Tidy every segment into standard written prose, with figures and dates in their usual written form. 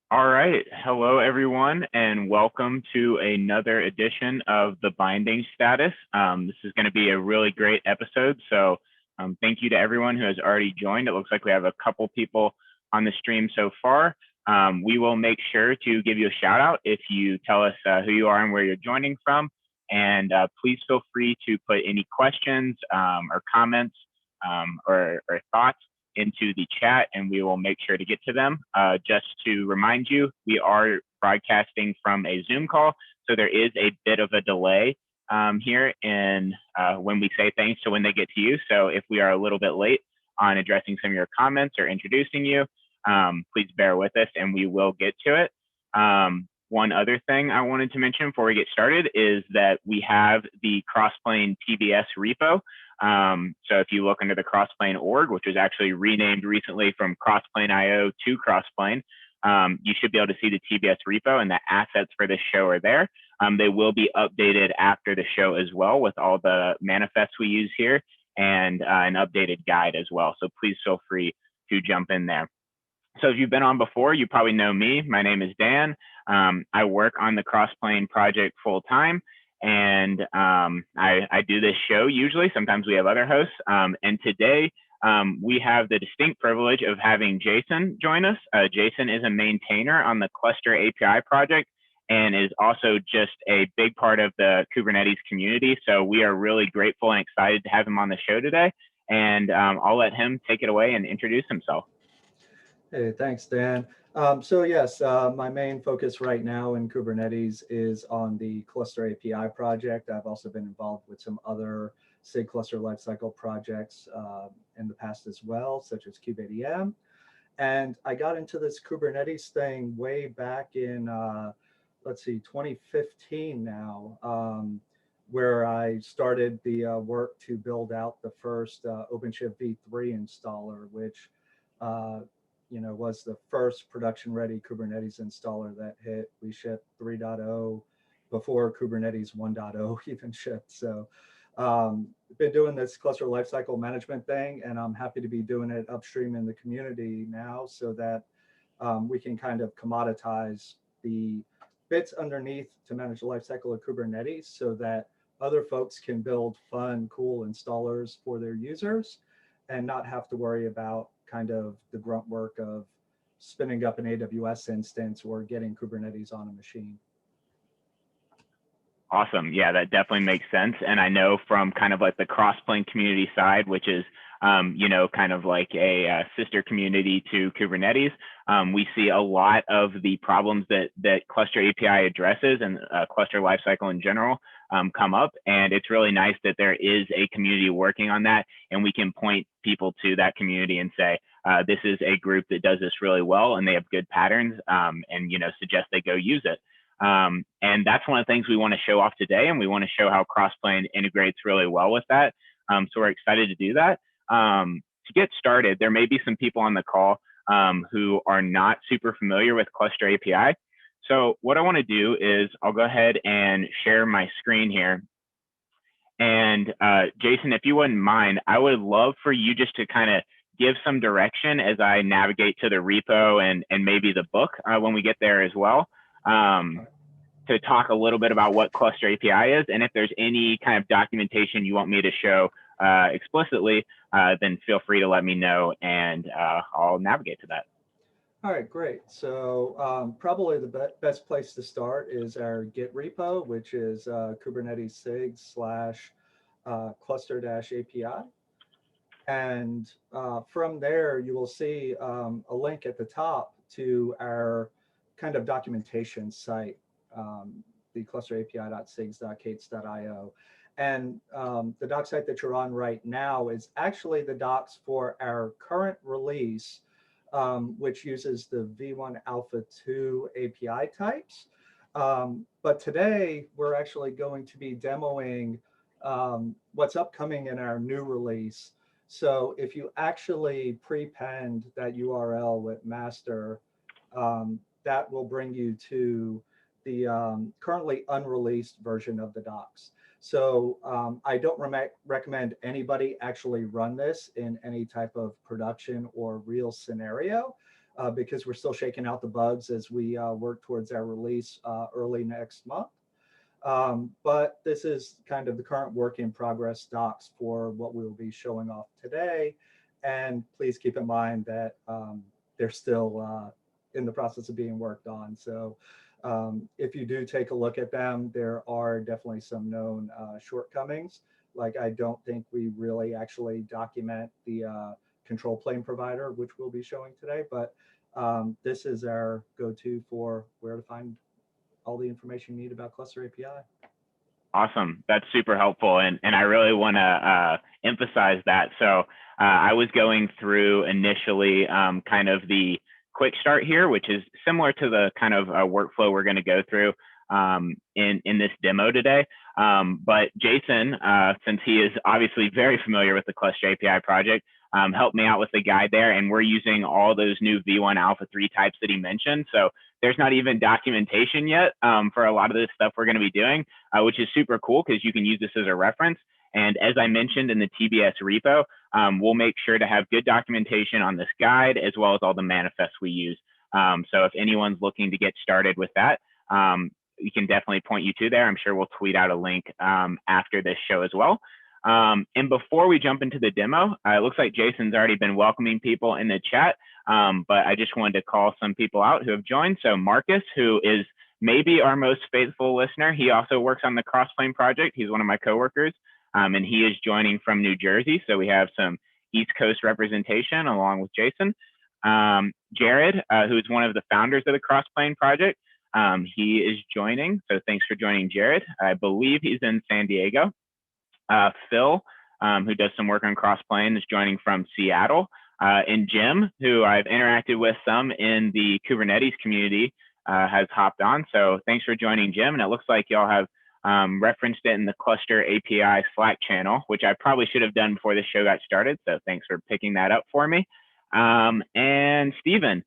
All right. Hello, everyone, and welcome to another edition of the Binding Status. This is going to be a really great episode. So thank you to everyone who has already joined. It looks like we have a couple people on the stream so far. We will make sure to give you a shout out if you tell us who you are and where you're joining from. And please feel free to put any questions or comments or thoughts into the chat and we will make sure to get to them. Just to remind you, we are broadcasting from a Zoom call, so there is a bit of a delay here in when we say things to when they get to you. So if we are a little bit late on addressing some of your comments or introducing you, please bear with us and we will get to it. One other thing I wanted to mention before we get started is that we have the Crossplane TBS repo. So if you look under the Crossplane org, which was actually renamed recently from Crossplane IO to Crossplane, you should be able to see the TBS repo and the assets for this show are there. They will be updated after the show as well with all the manifests we use here and an updated guide as well. So please feel free to jump in there. So if you've been on before, you probably know me. My name is Dan. I work on the Crossplane project full time. And I do this show usually. Sometimes we have other hosts. And today we have the distinct privilege of having Jason join us. Jason is a maintainer on the Cluster API project and is also just a big part of the Kubernetes community. So we are really grateful and excited to have him on the show today. And I'll let him take it away and introduce himself. Hey, thanks, Dan. So yes, my main focus right now in Kubernetes is on the Cluster API project. I've also been involved with some other SIG cluster lifecycle projects in the past as well, such as kubeadm. And I got into this Kubernetes thing way back in, let's see, 2015 now, where I started the work to build out the first OpenShift v3 installer, which was the first production-ready Kubernetes installer that hit. We shipped 3.0 before Kubernetes 1.0 even shipped. So been doing this cluster lifecycle management thing, and I'm happy to be doing it upstream in the community now so that we can kind of commoditize the bits underneath to manage the lifecycle of Kubernetes so that other folks can build fun, cool installers for their users and not have to worry about kind of the grunt work of spinning up an AWS instance or getting Kubernetes on a machine. Awesome. Yeah, that definitely makes sense. And I know from kind of like the Crossplane community side, which is, kind of like a sister community to Kubernetes, we see a lot of the problems that Cluster API addresses and cluster lifecycle in general come up. And it's really nice that there is a community working on that. And we can point people to that community and say, this is a group that does this really well and they have good patterns and, suggest they go use it. And that's one of the things we want to show off today. And we want to show how Crossplane integrates really well with that. So we're excited to do that. To get started, there may be some people on the call who are not super familiar with Cluster API. So what I want to do is I'll go ahead and share my screen here. And Jason, if you wouldn't mind, I would love for you just to kind of give some direction as I navigate to the repo and maybe the book when we get there as well. To talk a little bit about what Cluster API is, and if there's any kind of documentation you want me to show explicitly, then feel free to let me know, and I'll navigate to that. All right, great. So probably the best place to start is our Git repo, which is Kubernetes SIG / cluster-API. And from there, you will see a link at the top to our kind of documentation site, the clusterapi.sigs.k8s.io. And the doc site that you're on right now is actually the docs for our current release, which uses the V1 Alpha 2 API types. But today, we're actually going to be demoing what's upcoming in our new release. So if you actually prepend that URL with master, that will bring you to the currently unreleased version of the docs. So I don't recommend anybody actually run this in any type of production or real scenario. because we're still shaking out the bugs as we work towards our release early next month. But this is kind of the current work in progress docs for what we will be showing off today. And please keep in mind that they're still in the process of being worked on. So if you do take a look at them, there are definitely some known shortcomings. Like I don't think we really actually document the control plane provider, which we'll be showing today, but this is our go-to for where to find all the information you need about Cluster API. Awesome. That's super helpful. And I really want to emphasize that. So I was going through initially kind of the quick start here, which is similar to the kind of workflow we're going to go through in this demo today. But Jason, since he is obviously very familiar with the Cluster API project, helped me out with the guide there. And we're using all those new V1 Alpha 3 types that he mentioned. So there's not even documentation yet for a lot of this stuff we're going to be doing, which is super cool because you can use this as a reference. And as I mentioned in the TBS repo, we'll make sure to have good documentation on this guide as well as all the manifests we use. So if anyone's looking to get started with that, we can definitely point you to there. I'm sure we'll tweet out a link after this show as well. And before we jump into the demo, it looks like Jason's already been welcoming people in the chat, but I just wanted to call some people out who have joined. So Marcus, who is maybe our most faithful listener, he also works on the Crossplane project. He's one of my coworkers, and he is joining from New Jersey. So we have some East Coast representation along with Jason. Jared, who is one of the founders of the Crossplane project, he is joining. So thanks for joining, Jared. I believe he's in San Diego. Phil, who does some work on Crossplane, is joining from Seattle. And Jim, who I've interacted with some in the Kubernetes community, has hopped on. So thanks for joining, Jim. And it looks like y'all have referenced it in the Cluster API Slack channel, which I probably should have done before the show got started. So thanks for picking that up for me. And Steven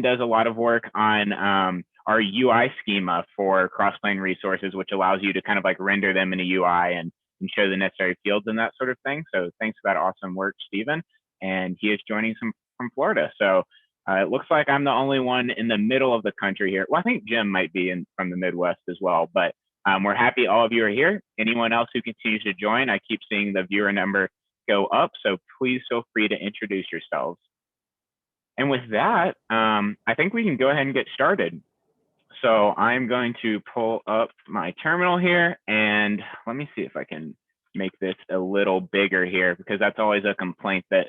does a lot of work on our UI schema for Crossplane resources, which allows you to kind of like render them in a UI and show the necessary fields and that sort of thing. So thanks for that awesome work, Stephen. And he is joining from Florida. So it looks like I'm the only one in the middle of the country here. Well, I think Jim might be from the Midwest as well, but we're happy all of you are here. Anyone else who continues to join, I keep seeing the viewer number go up. So please feel free to introduce yourselves. And with that, I think we can go ahead and get started. So I'm going to pull up my terminal here, and let me see if I can make this a little bigger here, because that's always a complaint that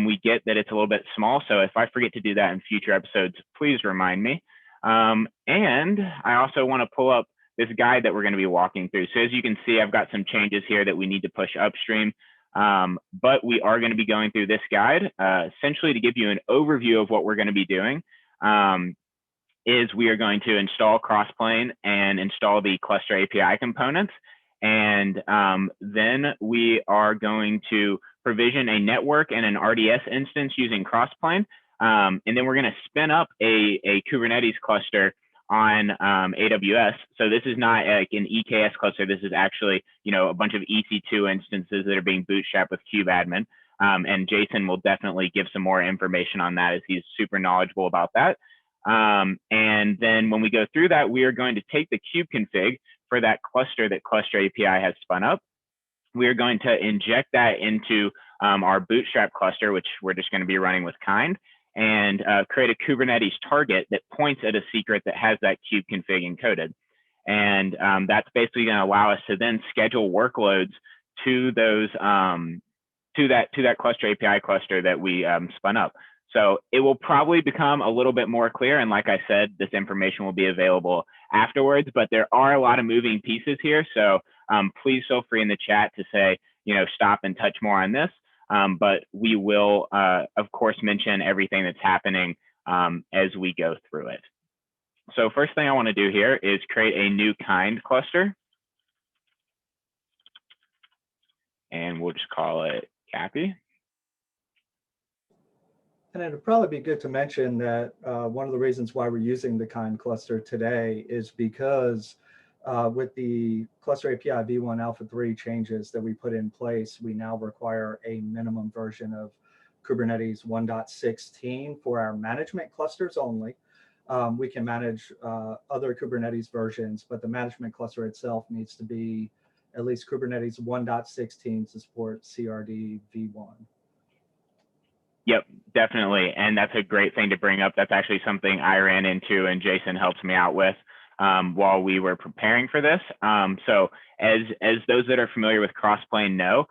we get, that it's a little bit small. So if I forget to do that in future episodes, please remind me. And I also want to pull up this guide that we're going to be walking through. So as you can see, I've got some changes here that we need to push upstream. But we are going to be going through this guide essentially to give you an overview of what we're going to be doing. Is we are going to install Crossplane and install the Cluster API components. And then we are going to provision a network and an RDS instance using Crossplane. And then we're going to spin up a Kubernetes cluster on AWS. So this is not like an EKS cluster. This is actually, a bunch of EC2 instances that are being bootstrapped with kubeadmin. And Jason will definitely give some more information on that, as he's super knowledgeable about that. And then when we go through that, we are going to take the kube config for that cluster that Cluster API has spun up. We are going to inject that into our Bootstrap cluster, which we're just going to be running with Kind, and create a Kubernetes target that points at a secret that has that kube config encoded. And that's basically going to allow us to then schedule workloads to those to that Cluster API cluster that we spun up. So it will probably become a little bit more clear. And like I said, this information will be available afterwards, but there are a lot of moving pieces here. So please feel free in the chat to say, stop and touch more on this. But we will, of course, mention everything that's happening as we go through it. So first thing I want to do here is create a new Kind cluster. And we'll just call it Cappy. And it'd probably be good to mention that one of the reasons why we're using the Kind cluster today is because with the Cluster API v1 Alpha 3 changes that we put in place, we now require a minimum version of Kubernetes 1.16 for our management clusters only. We can manage other Kubernetes versions, but the management cluster itself needs to be at least Kubernetes 1.16 to support CRD v1. Yep, definitely. And that's a great thing to bring up. That's actually something I ran into and Jason helps me out with while we were preparing for this. So as those that are familiar with Crossplane know,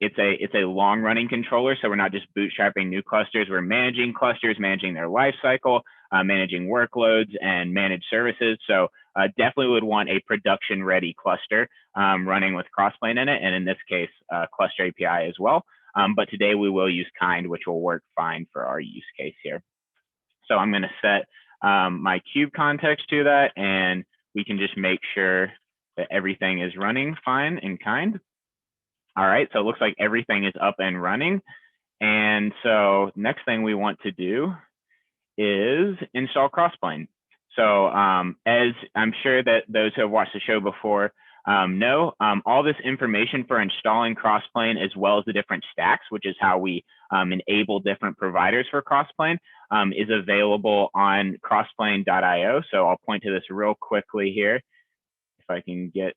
it's a long running controller. So we're not just bootstrapping new clusters, we're managing clusters, managing their life cycle, managing workloads and managed services. So definitely would want a production ready cluster running with Crossplane in it. And in this case, cluster API as well. But today we will use kind, which will work fine for our use case here. So I'm going to set my kube context to that, and we can just make sure that everything is running fine in kind. All right, so it looks like everything is up and running. And so next thing we want to do is install Crossplane. So as I'm sure that those who have watched the show before know, all this information for installing Crossplane as well as the different stacks, which is how we enable different providers for Crossplane, is available on crossplane.io. So I'll point to this real quickly here. If I can get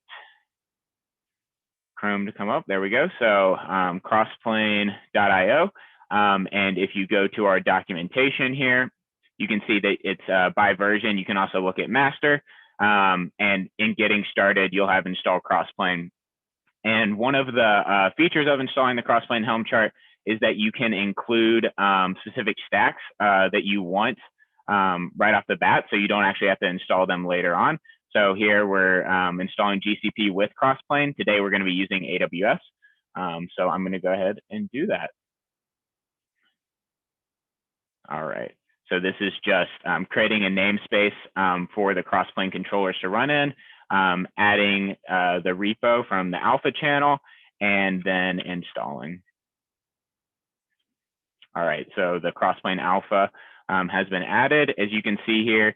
Chrome to come up, there we go. So crossplane.io. And if you go to our documentation here, you can see that it's by version. You can also look at master. And in getting started, you'll have install Crossplane. And one of the features of installing the Crossplane Helm chart is that you can include specific stacks that you want right off the bat, so you don't actually have to install them later on. So here we're installing GCP with Crossplane. Today we're going to be using AWS. So I'm going to go ahead and do that. All right. So this is just creating a namespace for the Crossplane controllers to run in, adding the repo from the alpha channel, and then installing. All right, so the Crossplane alpha has been added. As you can see here,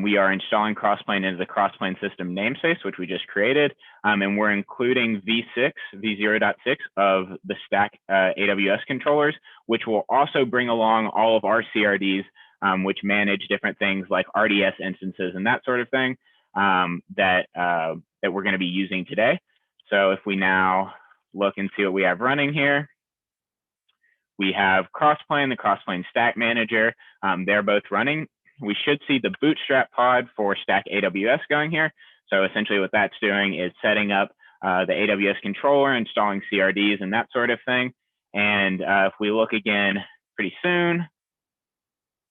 we are installing Crossplane into the Crossplane system namespace, which we just created, and we're including v0.6 of the stack AWS controllers, which will also bring along all of our CRDs, which manage different things like RDS instances and that sort of thing that we're going to be using today. So if we now look and see what we have running here, we have Crossplane, the Crossplane Stack Manager. They're both running. We should see the Bootstrap pod for Stack AWS going here. So essentially what that's doing is setting up the AWS controller, installing CRDs and that sort of thing. And if we look again pretty soon,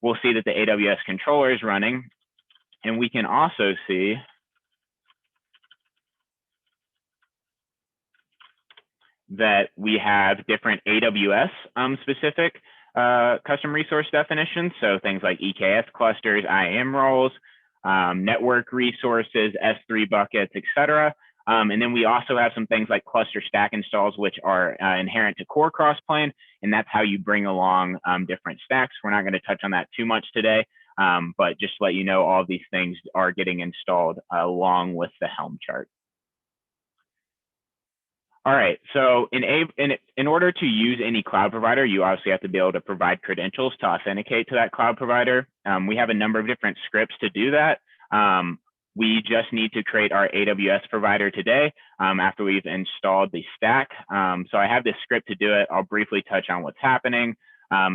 we'll see that the AWS controller is running. And we can also see that we have different AWS specific custom resource definitions. So things like EKS clusters, IAM roles, network resources, S3 buckets, etc. And then we also have some things like cluster stack installs, which are inherent to core Crossplane. And that's how you bring along different stacks. We're not going to touch on that too much today, but just to let you know, all of these things are getting installed along with the Helm chart. All right, so in order to use any cloud provider, you obviously have to be able to provide credentials to authenticate to that cloud provider. We have a number of different scripts to do that. We just need to create our AWS provider today after we've installed the stack. So I have this script to do it. I'll briefly touch on what's happening.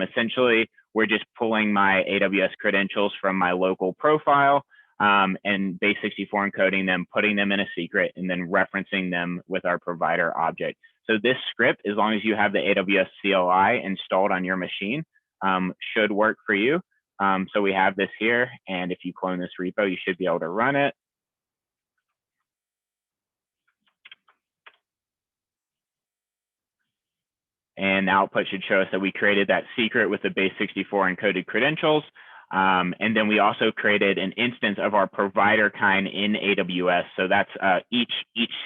Essentially, we're just pulling my AWS credentials from my local profile and base64 encoding them, putting them in a secret, and then referencing them with our provider object. So this script, as long as you have the AWS CLI installed on your machine, should work for you. So we have this here, and if you clone this repo, you should be able to run it. And the output should show us that we created that secret with the base64 encoded credentials. And then we also created an instance of our provider kind in AWS. So that's each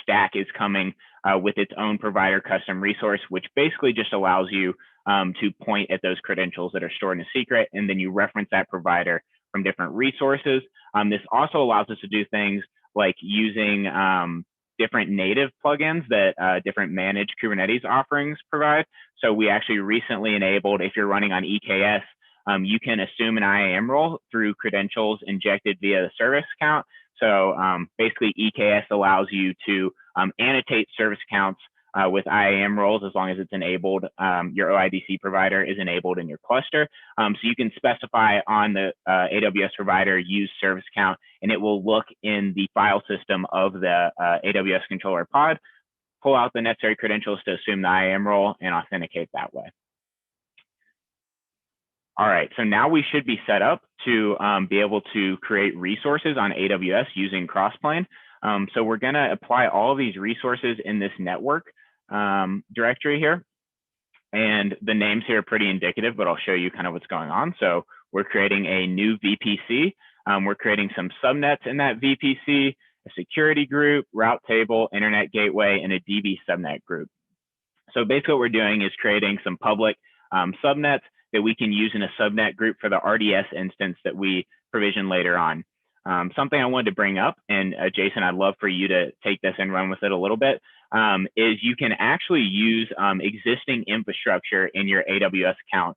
stack is coming with its own provider custom resource, which basically just allows you to point at those credentials that are stored in a secret, and then you reference that provider from different resources. This also allows us to do things like using different native plugins that different managed Kubernetes offerings provide. So we actually recently enabled, if you're running on EKS, you can assume an IAM role through credentials injected via the service account. So basically EKS allows you to annotate service accounts with IAM roles as long as it's enabled. Your OIDC provider is enabled in your cluster. So you can specify on the AWS provider use service account, and it will look in the file system of the AWS controller pod, pull out the necessary credentials to assume the IAM role and authenticate that way. All right, so now we should be set up to be able to create resources on AWS using Crossplane. So we're gonna apply all of these resources in this network directory here. And the names here are pretty indicative, but I'll show you kind of what's going on. So we're creating a new VPC. We're creating some subnets in that VPC, a security group, route table, internet gateway, and a DB subnet group. So basically what we're doing is creating some public subnets that we can use in a subnet group for the RDS instance that we provision later on. Something I wanted to bring up, and Jason, I'd love for you to take this and run with it a little bit, is you can actually use existing infrastructure in your AWS account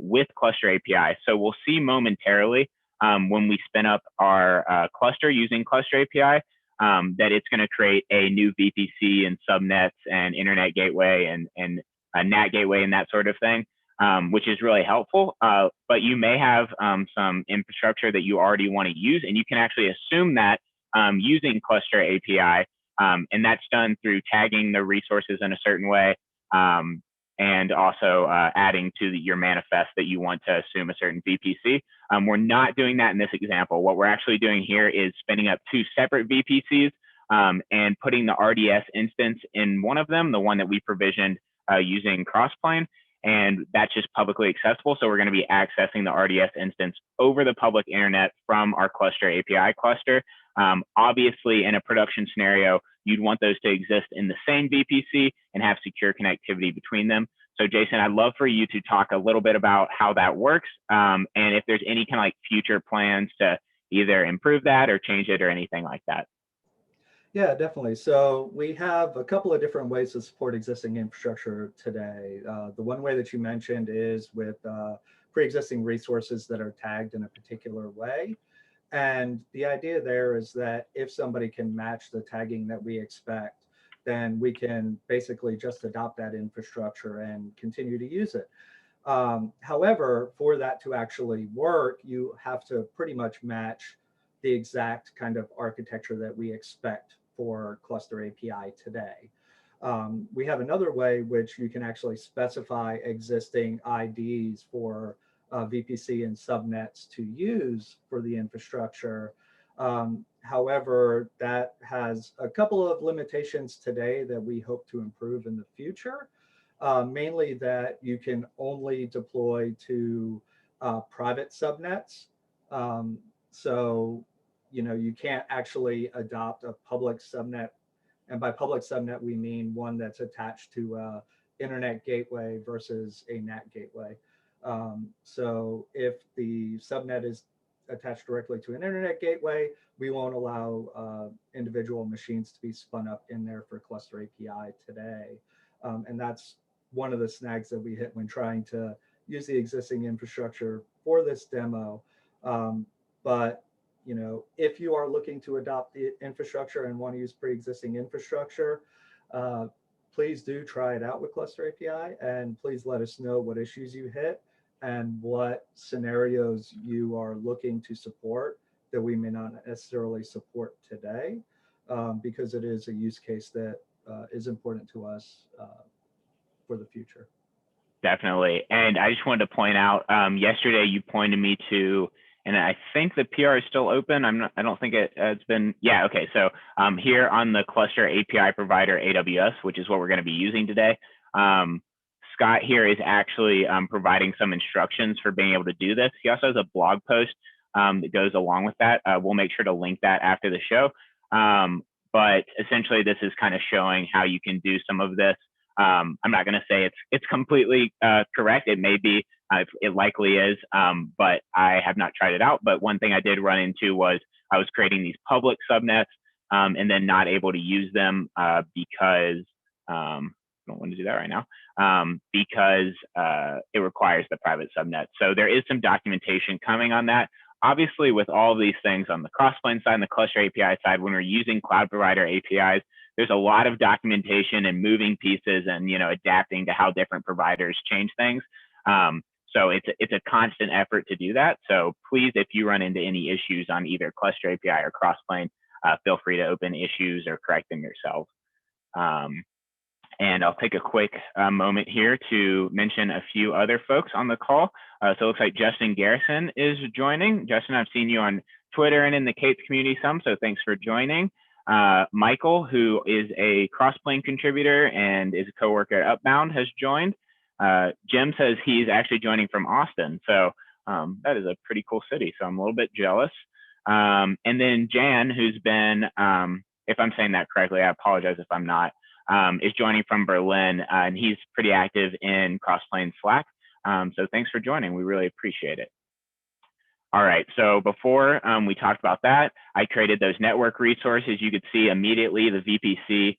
with Cluster API. So we'll see momentarily when we spin up our cluster using Cluster API that it's going to create a new VPC and subnets and internet gateway and a NAT gateway and that sort of thing. Which is really helpful, but you may have some infrastructure that you already want to use, and you can actually assume that using Cluster API, and that's done through tagging the resources in a certain way, and also adding to your manifest that you want to assume a certain VPC. We're not doing that in this example. What we're actually doing here is spinning up two separate VPCs and putting the RDS instance in one of them, the one that we provisioned using Crossplane. And that's just publicly accessible. So we're going to be accessing the RDS instance over the public internet from our Cluster API cluster. Obviously, in a production scenario, you'd want those to exist in the same VPC and have secure connectivity between them. So Jason, I'd love for you to talk a little bit about how that works and if there's any kind of like future plans to either improve that or change it or anything like that. Yeah, definitely. So we have a couple of different ways to support existing infrastructure today. The one way that you mentioned is with pre-existing resources that are tagged in a particular way. And the idea there is that if somebody can match the tagging that we expect, then we can basically just adopt that infrastructure and continue to use it. However, for that to actually work, you have to pretty much match the exact kind of architecture that we expect for Cluster API today. We have another way which you can actually specify existing IDs for VPC and subnets to use for the infrastructure. However, that has a couple of limitations today that we hope to improve in the future. Mainly that you can only deploy to private subnets. So, you know, you can't actually adopt a public subnet. And by public subnet, we mean one that's attached to a internet gateway versus a NAT gateway. So if the subnet is attached directly to an internet gateway, we won't allow individual machines to be spun up in there for Cluster API today. And that's one of the snags that we hit when trying to use the existing infrastructure for this demo. But you know, if you are looking to adopt the infrastructure and want to use pre-existing infrastructure, please do try it out with Cluster API, and please let us know what issues you hit and what scenarios you are looking to support that we may not necessarily support today, because it is a use case that is important to us for the future. Definitely. And I just wanted to point out, yesterday you pointed me to, and I think the PR is still open. I don't think it's been, yeah, okay. So here on the Cluster API provider AWS, which is what we're going to be using today, Scott here is actually providing some instructions for being able to do this. He also has a blog post that goes along with that. We'll make sure to link that after the show. But essentially this is kind of showing how you can do some of this. I'm not going to say it's completely correct. It may be, it likely is, but I have not tried it out. But one thing I did run into was I was creating these public subnets and then not able to use them because I don't want to do that right now because it requires the private subnet. So there is some documentation coming on that. Obviously, with all of these things on the Crossplane side and the cluster API side, when we're using cloud provider APIs, there's a lot of documentation and moving pieces and adapting to how different providers change things. So it's a constant effort to do that. So please, if you run into any issues on either cluster API or Crossplane, feel free to open issues or correct them yourself. And I'll take a quick moment here to mention a few other folks on the call. So it looks like Justin Garrison is joining. Justin, I've seen you on Twitter and in the Cape community some, so thanks for joining. Michael, who is a Crossplane contributor and is a coworker at Upbound, has joined. Jim says he's actually joining from Austin, so that is a pretty cool city, so I'm a little bit jealous. And then Jan, who's been, if I'm saying that correctly, I apologize if I'm not, is joining from Berlin, and he's pretty active in Crossplane Slack. So thanks for joining. We really appreciate it. All right, so before we talked about that, I created those network resources. You could see immediately the VPC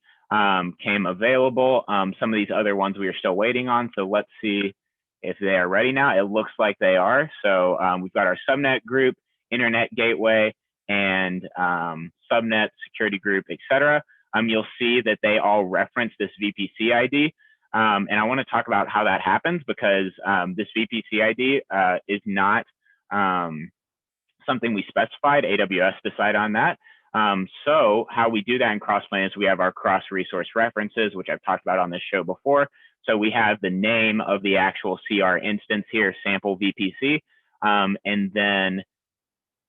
came available. Some of these other ones we are still waiting on, so let's see if they are ready now. It looks like they are. So we've got our subnet group, internet gateway, and subnet security group, etc. You'll see that they all reference this VPC ID. And I want to talk about how that happens because this VPC ID is not something we specified. AWS decide on that. So how we do that in Crossplane is we have our cross-resource references, which I've talked about on this show before. So we have the name of the actual CR instance here, sample VPC. And then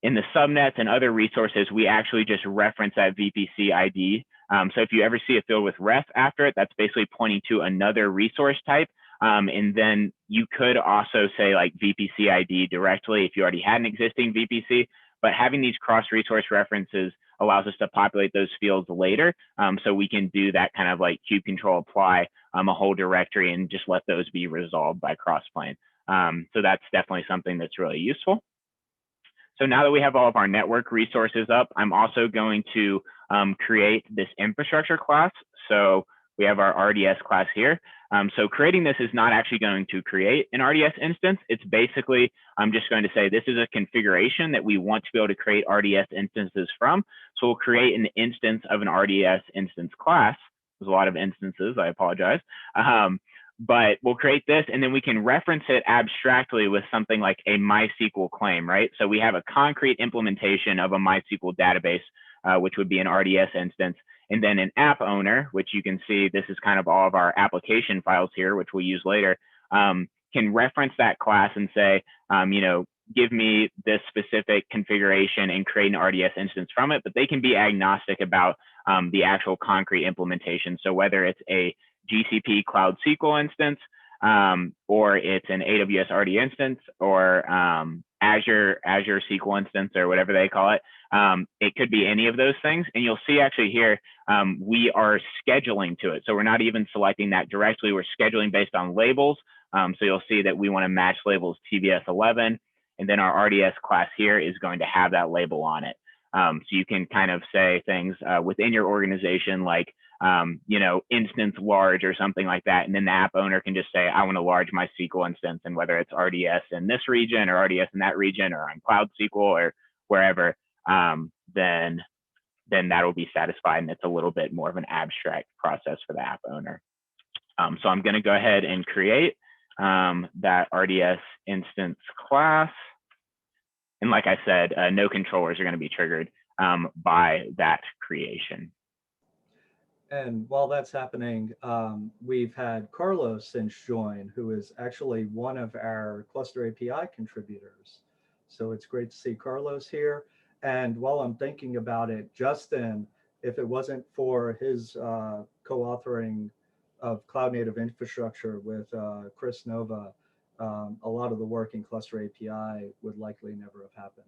in the subnets and other resources, we actually just reference that VPC ID. So if you ever see a field with ref after it, that's basically pointing to another resource type. And then you could also say like VPC ID directly if you already had an existing VPC, but having these cross-resource references allows us to populate those fields later. So we can do that kind of like cube control apply a whole directory and just let those be resolved by Crossplane. So that's definitely something that's really useful. So now that we have all of our network resources up, I'm also going to create this infrastructure class. So we have our RDS class here. So creating this is not actually going to create an RDS instance. It's basically, I'm just going to say this is a configuration that we want to be able to create RDS instances from. So we'll create an instance of an RDS instance class. There's a lot of instances, I apologize. But we'll create this and then we can reference it abstractly with something like a MySQL claim, right? So we have a concrete implementation of a MySQL database, which would be an RDS instance. And then an app owner, which you can see, this is kind of all of our application files here, which we'll use later, can reference that class and say, give me this specific configuration and create an RDS instance from it, but they can be agnostic about the actual concrete implementation. So whether it's a GCP Cloud SQL instance, or it's an AWS RD instance, or Azure SQL instance, or whatever they call it. It could be any of those things. And you'll see actually here, we are scheduling to it. So we're not even selecting that directly. We're scheduling based on labels. So you'll see that we want to match labels TBS 11. And then our RDS class here is going to have that label on it. So you can kind of say things within your organization like, instance large or something like that. And then the app owner can just say, I want to large my SQL instance, and whether it's RDS in this region or RDS in that region or on Cloud SQL or wherever, then that'll be satisfied. And it's a little bit more of an abstract process for the app owner. So I'm going to go ahead and create that RDS instance class. And like I said, no controllers are going to be triggered by that creation. And while that's happening, we've had Carlos since join, who is actually one of our cluster API contributors. So it's great to see Carlos here. And while I'm thinking about it, Justin, if it wasn't for his co-authoring of cloud native infrastructure with Chris Nova, a lot of the work in cluster API would likely never have happened.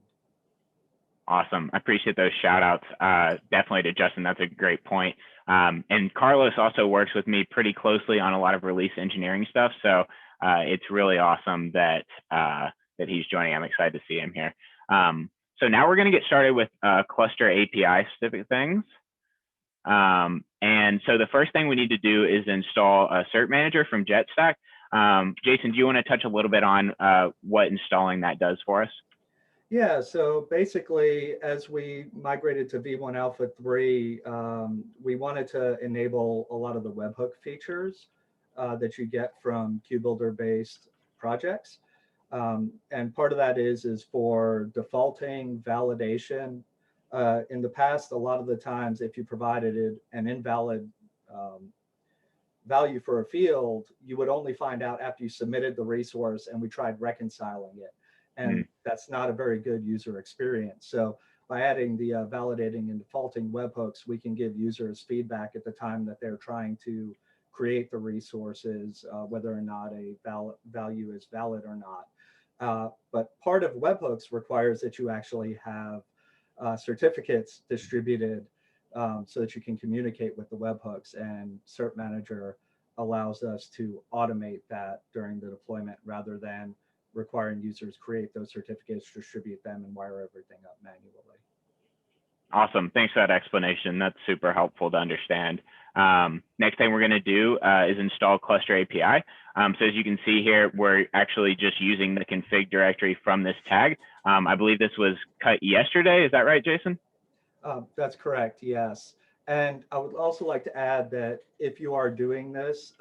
Awesome. I appreciate those shout outs. Definitely to Justin, that's a great point. And Carlos also works with me pretty closely on a lot of release engineering stuff. So it's really awesome that that he's joining. I'm excited to see him here. So now we're going to get started with cluster API specific things. And so the first thing we need to do is install a cert manager from Jetstack. Jason, do you want to touch a little bit on what installing that does for us? Yeah, so basically, as we migrated to V1 Alpha 3, we wanted to enable a lot of the webhook features that you get from QBuilder-based projects. And part of that is for defaulting, validation. In the past, a lot of the times, if you provided an invalid um, value for a field, you would only find out after you submitted the resource and we tried reconciling it. And Mm, that's not a very good user experience. So by adding the validating and defaulting webhooks, we can give users feedback at the time that they're trying to create the resources, whether or not a value is valid or not. But part of webhooks requires that you actually have certificates distributed so that you can communicate with the webhooks, and Cert Manager allows us to automate that during the deployment rather than requiring users create those certificates, distribute them, and wire everything up manually. awesome. Thanks for that explanation. That's super helpful to understand. Next thing we're going to do is install Cluster API. So as you can see here, we're actually just using the config directory from this tag. I believe this was cut yesterday. Is that right, Jason? That's correct, yes. And I would also like to add that if you are doing this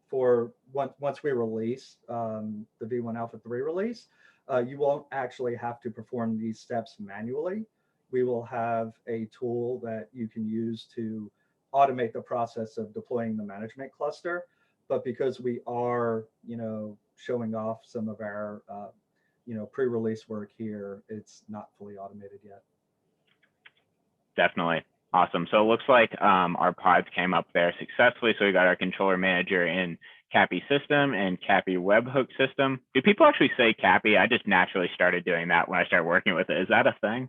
for once we release the V1 Alpha 3 release, you won't actually have to perform these steps manually. We will have a tool that you can use to automate the process of deploying the management cluster. But because we are, showing off some of our, pre-release work here, it's not fully automated yet. Definitely. Awesome. So it looks like our pods came up there successfully. So we got our controller manager in CAPI system and CAPI webhook system. Do people actually say CAPI? I just naturally started doing that when I started working with it. Is that a thing?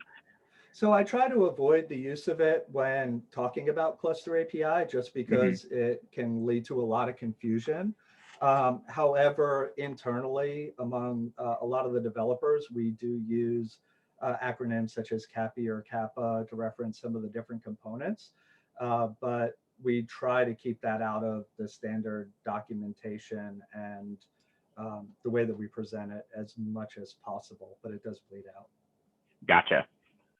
So I try to avoid the use of it when talking about Cluster API, just because it can lead to a lot of confusion. However, internally among a lot of the developers, we do use acronyms such as CAPI or Kappa to reference some of the different components. But we try to keep that out of the standard documentation and the way that we present it as much as possible, but it does bleed out. Gotcha.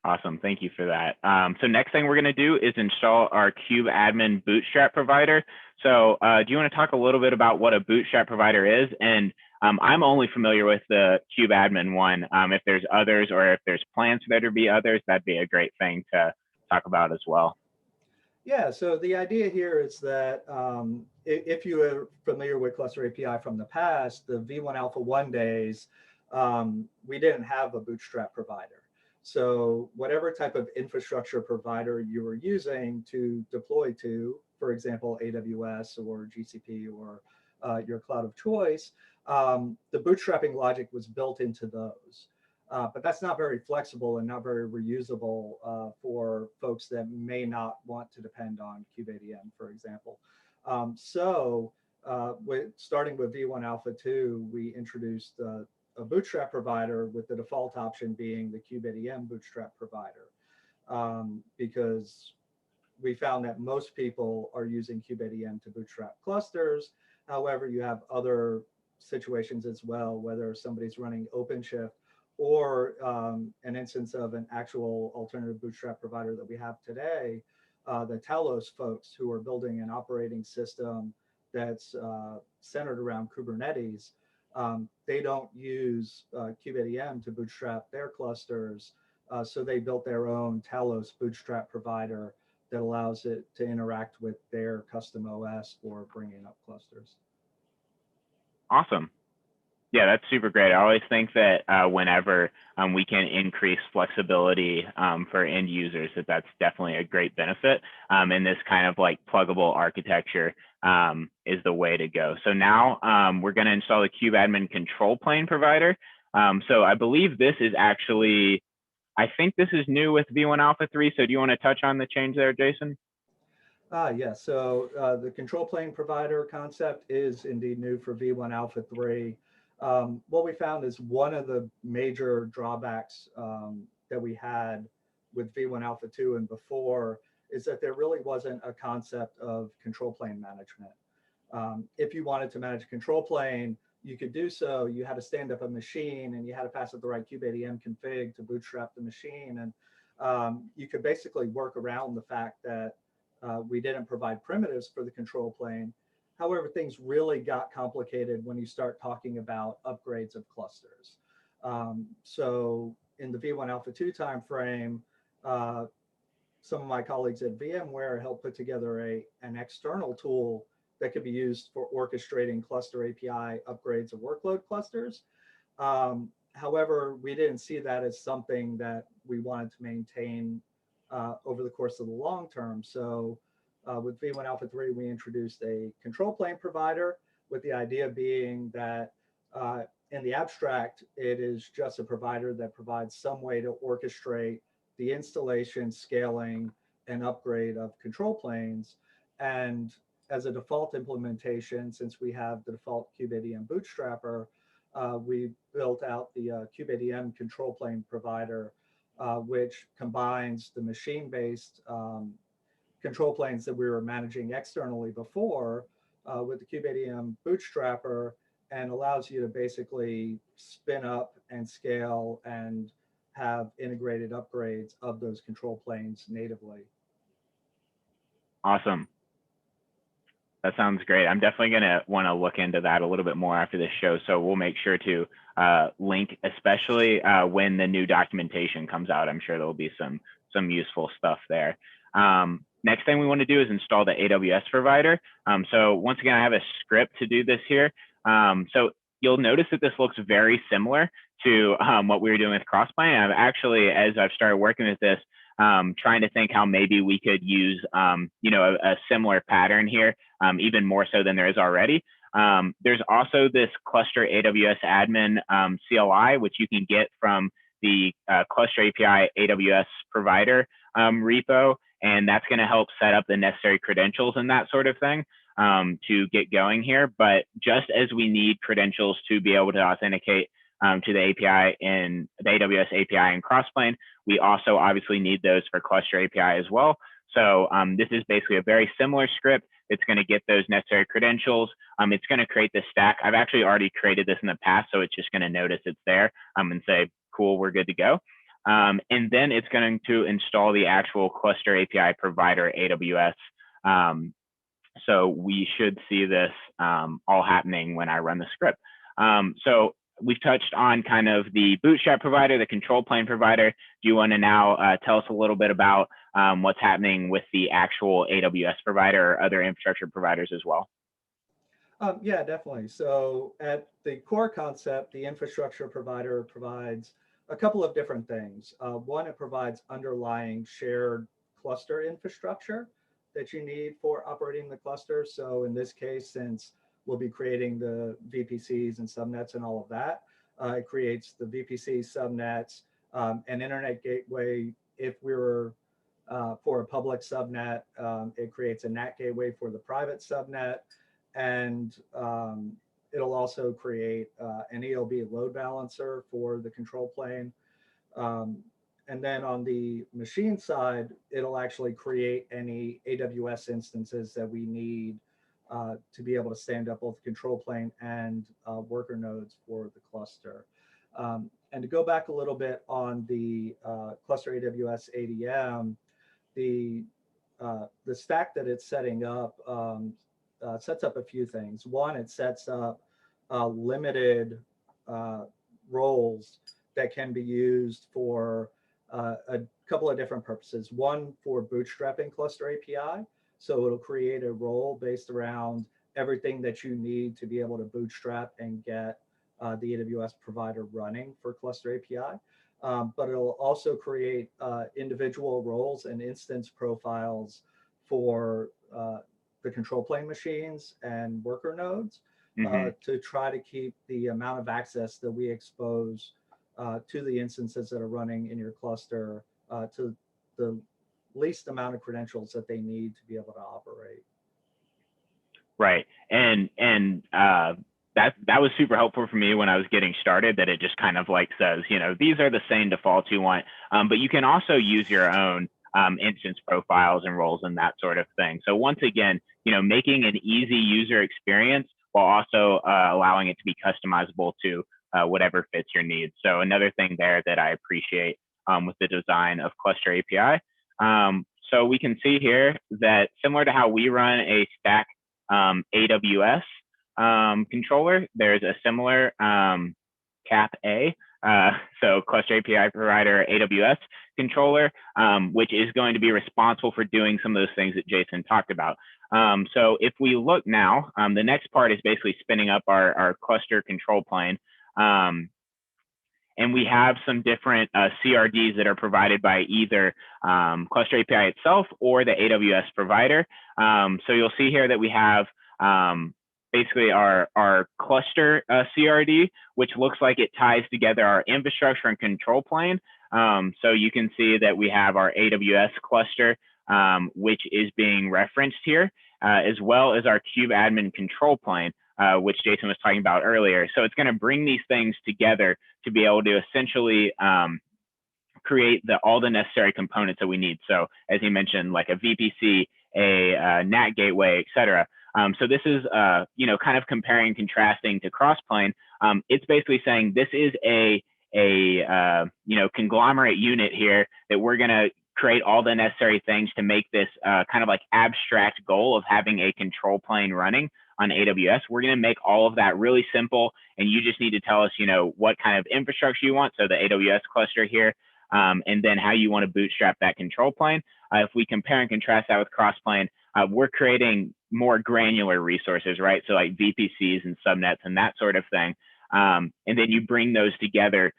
Awesome. Thank you for that. So next thing we're going to do is install our kubeadmin bootstrap provider. So do you want to talk a little bit about what a bootstrap provider is? And I'm only familiar with the kubeadmin one. If there's others, or if there's plans for there to be others, that'd be a great thing to talk about as well. Yeah, so the idea here is that if you are familiar with Cluster API from the past, the V1 Alpha 1 days, we didn't have a bootstrap provider. So whatever type of infrastructure provider you were using to deploy to, for example, AWS or GCP or your cloud of choice, the bootstrapping logic was built into those. But that's not very flexible and not very reusable for folks that may not want to depend on kubeadm, for example. Starting with V1 Alpha 2, we introduced a bootstrap provider with the default option being the kubeadm bootstrap provider, because we found that most people are using kubeadm to bootstrap clusters. However, you have other situations as well, whether somebody's running OpenShift or an instance of an actual alternative bootstrap provider that we have today, the Talos folks who are building an operating system that's centered around Kubernetes. They don't use kubeadm to bootstrap their clusters, so they built their own Talos bootstrap provider that allows it to interact with their custom OS for bringing up clusters. Awesome. Yeah, that's super great. I always think that whenever we can increase flexibility for end users, that's definitely a great benefit. And this kind of like pluggable architecture is the way to go. So now we're going to install the kubeadmin control plane provider. So I believe this is actually, I think this is new with V1 Alpha 3. So do you want to touch on the change there, Jason? Yes, so the control plane provider concept is indeed new for V1 Alpha 3. What we found is one of the major drawbacks that we had with V1 Alpha 2 and before is that there really wasn't a concept of control plane management. If you wanted to manage a control plane, you could do so. You had to stand up a machine and you had to pass it the right kubeadm config to bootstrap the machine. And you could basically work around the fact that we didn't provide primitives for the control plane. However, things really got complicated when you start talking about upgrades of clusters. So in the V1 Alpha 2 timeframe, some of my colleagues at VMware helped put together an external tool that could be used for orchestrating cluster API upgrades of workload clusters. However, we didn't see that as something that we wanted to maintain over the course of the long term. So with V1 Alpha 3, we introduced a control plane provider, with the idea being that in the abstract, it is just a provider that provides some way to orchestrate the installation, scaling, and upgrade of control planes. And as a default implementation, since we have the default kubeadm bootstrapper, we built out the kubeadm control plane provider, which combines the machine-based control planes that we were managing externally before with the kubeadm bootstrapper, and allows you to basically spin up and scale and have integrated upgrades of those control planes natively. Awesome. That sounds great. I'm definitely going to want to look into that a little bit more after this show. So we'll make sure to link, especially when the new documentation comes out. I'm sure there'll be some useful stuff there. Next thing we want to do is install the AWS provider. So once again, I have a script to do this here. So you'll notice that this looks very similar to what we were doing with Crossplane. I've actually, as I've started working with this, trying to think how maybe we could use, a similar pattern here, even more so than there is already. There's also this cluster AWS admin CLI, which you can get from the cluster API AWS provider repo, and that's going to help set up the necessary credentials and that sort of thing to get going here. But just as we need credentials to be able to authenticate to the API in the AWS API in Crossplane, we also obviously need those for cluster API as well. So this is basically a very similar script. It's going to get those necessary credentials. It's going to create this stack. I've actually already created this in the past, so it's just going to notice it's there and say, cool, we're good to go. And then it's going to install the actual cluster API provider AWS. So we should see this all happening when I run the script. So we've touched on kind of the bootstrap provider, the control plane provider. Do you want to now tell us a little bit about what's happening with the actual AWS provider or other infrastructure providers as well? Yeah, definitely. So at the core concept, the infrastructure provider provides a couple of different things. One, it provides underlying shared cluster infrastructure that you need for operating the cluster. So in this case, since we'll be creating the VPCs and subnets and all of that, it creates the VPC subnets, an internet gateway. If we were for a public subnet, it creates a NAT gateway for the private subnet, and it'll also create an ELB load balancer for the control plane. And then on the machine side, it'll actually create any AWS instances that we need to be able to stand up both control plane and worker nodes for the cluster. And to go back a little bit on the cluster AWS ADM, the stack that it's setting up sets up a few things. One, it sets up limited roles that can be used for a couple of different purposes. One, for bootstrapping cluster API. So it'll create a role based around everything that you need to be able to bootstrap and get the AWS provider running for cluster API. But it'll also create individual roles and instance profiles for the control plane machines and worker nodes to try to keep the amount of access that we expose to the instances that are running in your cluster to the least amount of credentials that they need to be able to operate. Right. And that was super helpful for me when I was getting started, that it just kind of like says, these are the same defaults you want, but you can also use your own instance profiles and roles and that sort of thing. So once again, making an easy user experience while also allowing it to be customizable to whatever fits your needs. So another thing there that I appreciate with the design of Cluster API. So we can see here that similar to how we run a stack AWS controller, there's a similar CAP A, so Cluster API Provider AWS controller, which is going to be responsible for doing some of those things that Jason talked about. So if we look now, the next part is basically spinning up our cluster control plane. And we have some different CRDs that are provided by either Cluster API itself or the AWS provider. So you'll see here that we have basically our cluster CRD, which looks like it ties together our infrastructure and control plane. So you can see that we have our AWS cluster, which is being referenced here, as well as our kubeadmin control plane, which Jason was talking about earlier. So it's going to bring these things together to be able to essentially create all the necessary components that we need. So as he mentioned, like a VPC, a NAT gateway, et cetera. So this is, kind of comparing and contrasting to Crossplane. It's basically saying this is a conglomerate unit here that we're going to create all the necessary things to make this kind of like abstract goal of having a control plane running on AWS. We're going to make all of that really simple, and you just need to tell us, what kind of infrastructure you want. So the AWS cluster here, and then how you want to bootstrap that control plane. If we compare and contrast that with Crossplane, we're creating more granular resources, right? So like VPCs and subnets and that sort of thing. And then you bring those together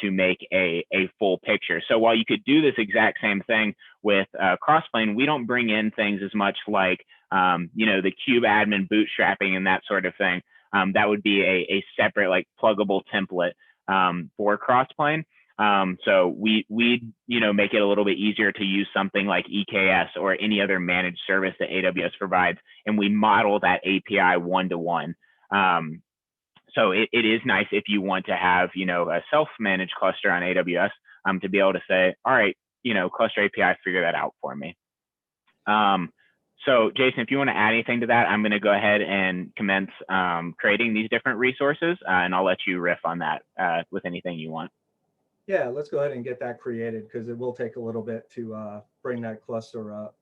to make a full picture. So while you could do this exact same thing with Crossplane, we don't bring in things as much like, the kubeadmin bootstrapping and that sort of thing. That would be a separate like pluggable template for Crossplane. So we make it a little bit easier to use something like EKS or any other managed service that AWS provides, and we model that API one-to-one. So it is nice if you want to have, a self-managed cluster on AWS to be able to say, all right, Cluster API, figure that out for me. So Jason, if you want to add anything to that, I'm going to go ahead and commence creating these different resources, and I'll let you riff on that with anything you want. Yeah, let's go ahead and get that created because it will take a little bit to bring that cluster up,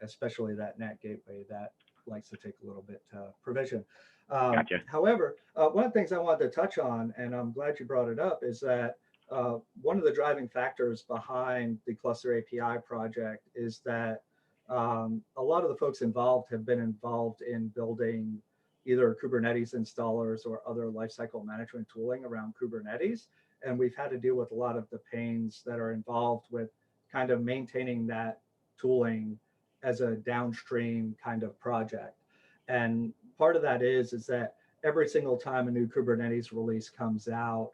especially that NAT gateway that likes to take a little bit to provision. Gotcha. However, one of the things I wanted to touch on, and I'm glad you brought it up, is that one of the driving factors behind the Cluster API project is that a lot of the folks involved have been involved in building either Kubernetes installers or other lifecycle management tooling around Kubernetes. And we've had to deal with a lot of the pains that are involved with kind of maintaining that tooling as a downstream kind of project. And part of that is that every single time a new Kubernetes release comes out,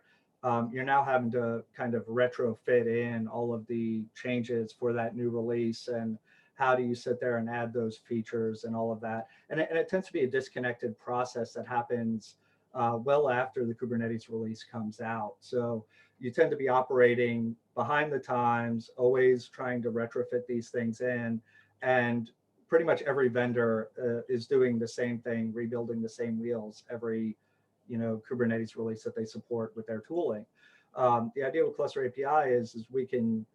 you're now having to kind of retrofit in all of the changes for that new release, and how do you sit there and add those features and all of that. And it tends to be a disconnected process that happens well after the Kubernetes release comes out. So you tend to be operating behind the times, always trying to retrofit these things in. And pretty much every vendor is doing the same thing, rebuilding the same wheels every Kubernetes release that they support with their tooling. The idea with Cluster API is we can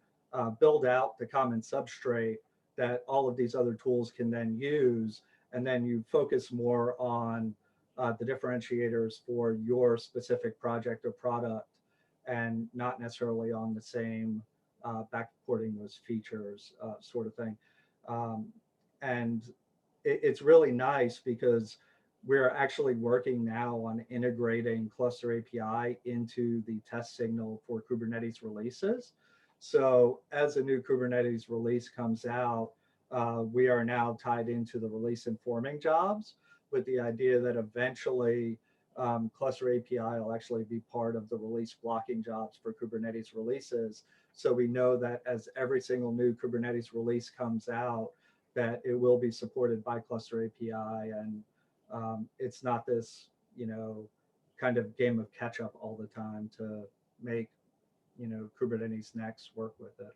build out the common substrate that all of these other tools can then use, and then you focus more on the differentiators for your specific project or product, and not necessarily on the same backporting those features sort of thing. And it's really nice because we're actually working now on integrating Cluster API into the test signal for Kubernetes releases. So as a new Kubernetes release comes out, we are now tied into the release informing jobs, with the idea that eventually Cluster API will actually be part of the release blocking jobs for Kubernetes releases. So we know that as every single new Kubernetes release comes out, that it will be supported by Cluster API, and it's not this, kind of game of catch up all the time to make, Kubernetes Next work with it.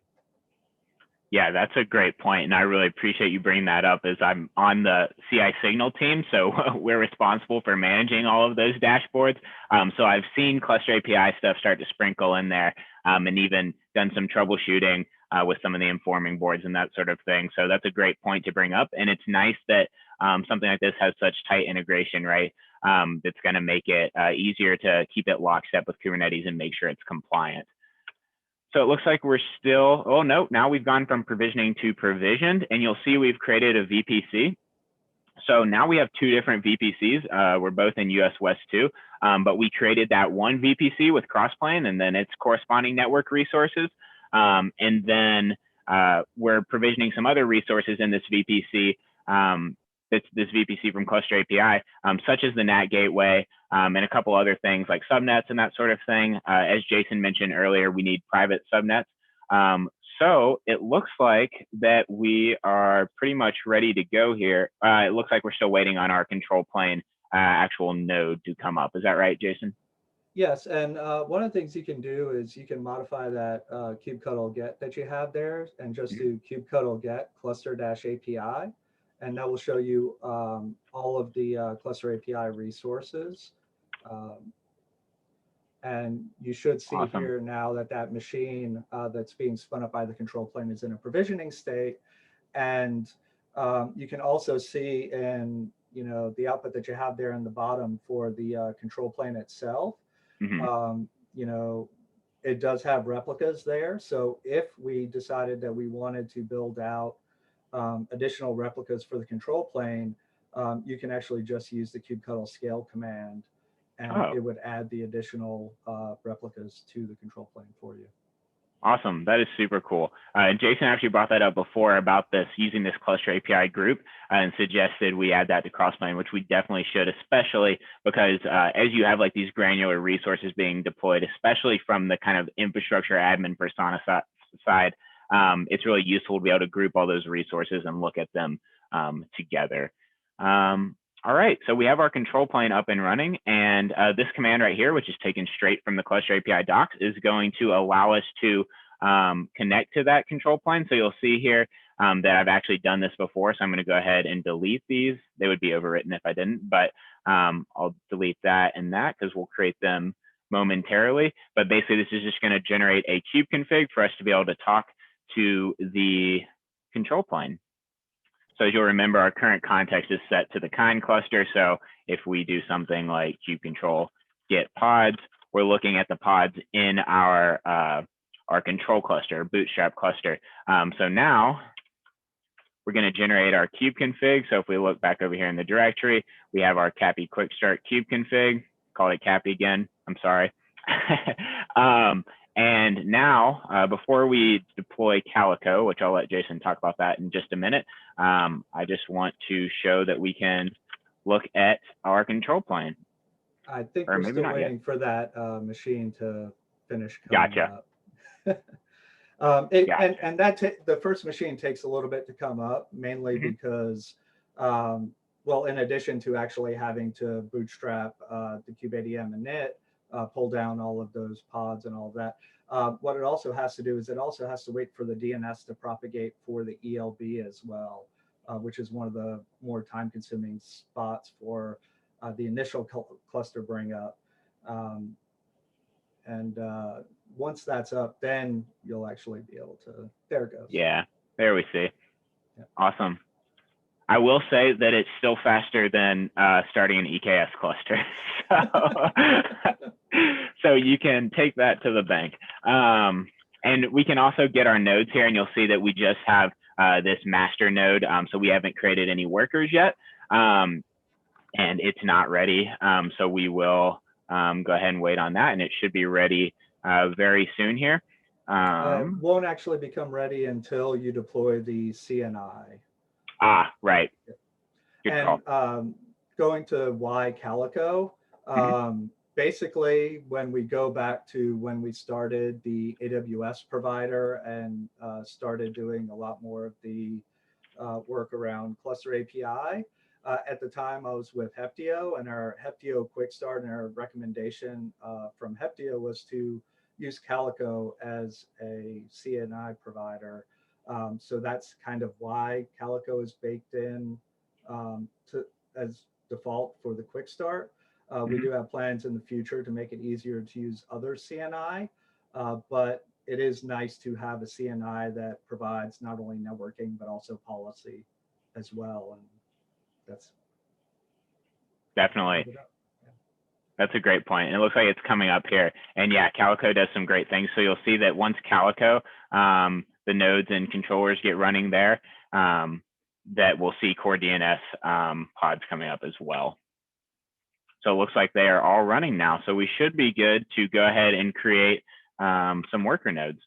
Yeah, that's a great point, and I really appreciate you bringing that up as I'm on the CI Signal team, so we're responsible for managing all of those dashboards. So I've seen cluster API stuff start to sprinkle in there, and even done some troubleshooting with some of the informing boards and that sort of thing. So that's a great point to bring up, and it's nice that something like this has such tight integration, right? That's going to make it easier to keep it lockstep with Kubernetes and make sure it's compliant. So it looks like we're still, oh no, now we've gone from provisioning to provisioned, and you'll see we've created a VPC. So now we have two different VPCs. We're both in US West 2, but we created that one VPC with Crossplane and then its corresponding network resources. And then we're provisioning some other resources in this VPC, this VPC from Cluster API, such as the NAT gateway and a couple other things like subnets and that sort of thing. As Jason mentioned earlier, we need private subnets. So it looks like that we are pretty much ready to go here. It looks like we're still waiting on our control plane actual node to come up. Is that right, Jason? Yes, and one of the things you can do is you can modify that kubectl get that you have there and just do kubectl get cluster-API, and that will show you all of the cluster API resources. Um, and you should see Awesome. here now that that machine that's being spun up by the control plane is in a provisioning state. And you can also see in the output that you have there in the bottom for the control plane itself. Mm-hmm. You know, it does have replicas there. So if we decided that we wanted to build out additional replicas for the control plane, you can actually just use the kubectl scale command, and Oh, it would add the additional replicas to the control plane for you. awesome. That is super cool. And Jason actually brought that up before about this using this cluster API group and suggested we add that to Crossplane, which we definitely should, especially because as you have like these granular resources being deployed, especially from the kind of infrastructure admin persona side, it's really useful to be able to group all those resources and look at them together. All right, so we have our control plane up and running, and this command right here, which is taken straight from the Cluster API docs, is going to allow us to connect to that control plane. So you'll see here that I've actually done this before, so I'm going to go ahead and delete these. They would be overwritten if I didn't, but I'll delete that and that because we'll create them momentarily. But basically, this is just going to generate a kube config for us to be able to talk to the control plane. So as you'll remember, our current context is set to the kind cluster. So if we do something like kube control get pods, we're looking at the pods in our control cluster, bootstrap cluster. So now we're going to generate our kube config. So if we look back over here in the directory, we have our Cappy quick start kube config. Call it Cappy again. I'm sorry. And now, before we deploy Calico, which I'll let Jason talk about that in just a minute, I just want to show that we can look at our control plane. I think Or we're maybe still not yet. waiting for that machine to finish coming Gotcha. up. Gotcha. And that the first machine takes a little bit to come up, mainly Mhm. because, well, in addition to actually having to bootstrap the kubeadm init, pull down all of those pods and all of that, what it also has to do is it also has to wait for the DNS to propagate for the ELB as well, which is one of the more time-consuming spots for the initial cluster bring up. And once that's up, then you'll actually be able to, there it goes. Yeah, there we see. Yeah. Awesome. I will say that it's still faster than starting an EKS cluster. So you can take that to the bank. And we can also get our nodes here, and you'll see that we just have this master node. So we haven't created any workers yet, and it's not ready. So we will go ahead and wait on that, and it should be ready very soon here. It won't actually become ready until you deploy the CNI. Right. Good And call. going to why Calico, basically, when we go back to when we started the AWS provider and started doing a lot more of the work around Cluster API, at the time I was with Heftio, and our Heftio Quick Start and our recommendation from Heftio was to use Calico as a CNI provider So that's kind of why Calico is baked in as default for the quick start. We Mhm. do have plans in the future to make it easier to use other CNI, but it is nice to have a CNI that provides not only networking but also policy as well. And that's Definitely. summed it up. Yeah. That's a great point. It looks like it's coming up here. And yeah, Calico does some great things. So you'll see that once Calico, the nodes and controllers get running there, that we'll see core DNS pods coming up as well. So it looks like they are all running now. So we should be good to go ahead and create some worker nodes.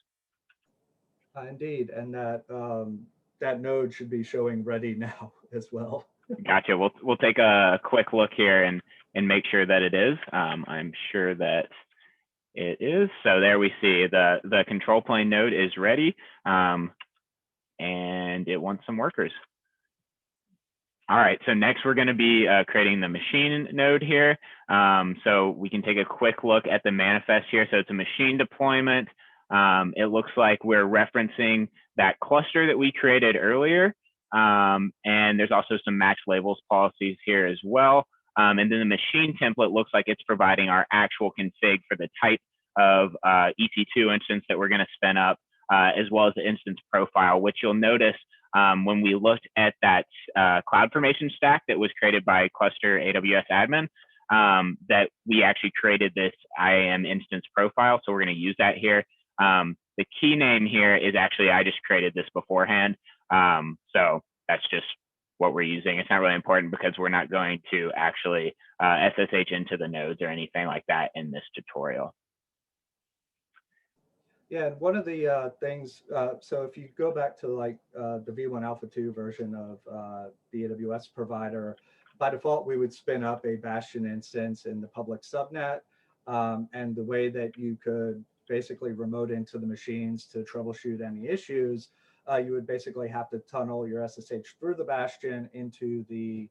Indeed, and that node should be showing ready now as well. Gotcha. We'll take a quick look here and make sure that it is. I'm sure that it is. So there we see the control plane node is ready, and it wants some workers. All right, so next we're going to be creating the machine node here. So we can take a quick look at the manifest here. So it's a machine deployment. It looks like we're referencing that cluster that we created earlier. And there's also some match labels policies here as well. And then the machine template looks like it's providing our actual config for the type of EC2 instance that we're going to spin up, as well as the instance profile, which you'll notice when we looked at that CloudFormation stack that was created by Cluster AWS admin, that we actually created this IAM instance profile. So we're going to use that here. The key name here is actually, I just created this beforehand. So that's just what we're using. It's not really important because we're not going to actually SSH into the nodes or anything like that in this tutorial. Yeah, and one of the things, so if you go back to like the V1 Alpha 2 version of the AWS provider, by default, we would spin up a Bastion instance in the public subnet. And the way that you could basically remote into the machines to troubleshoot any issues, you would basically have to tunnel your SSH through the Bastion into the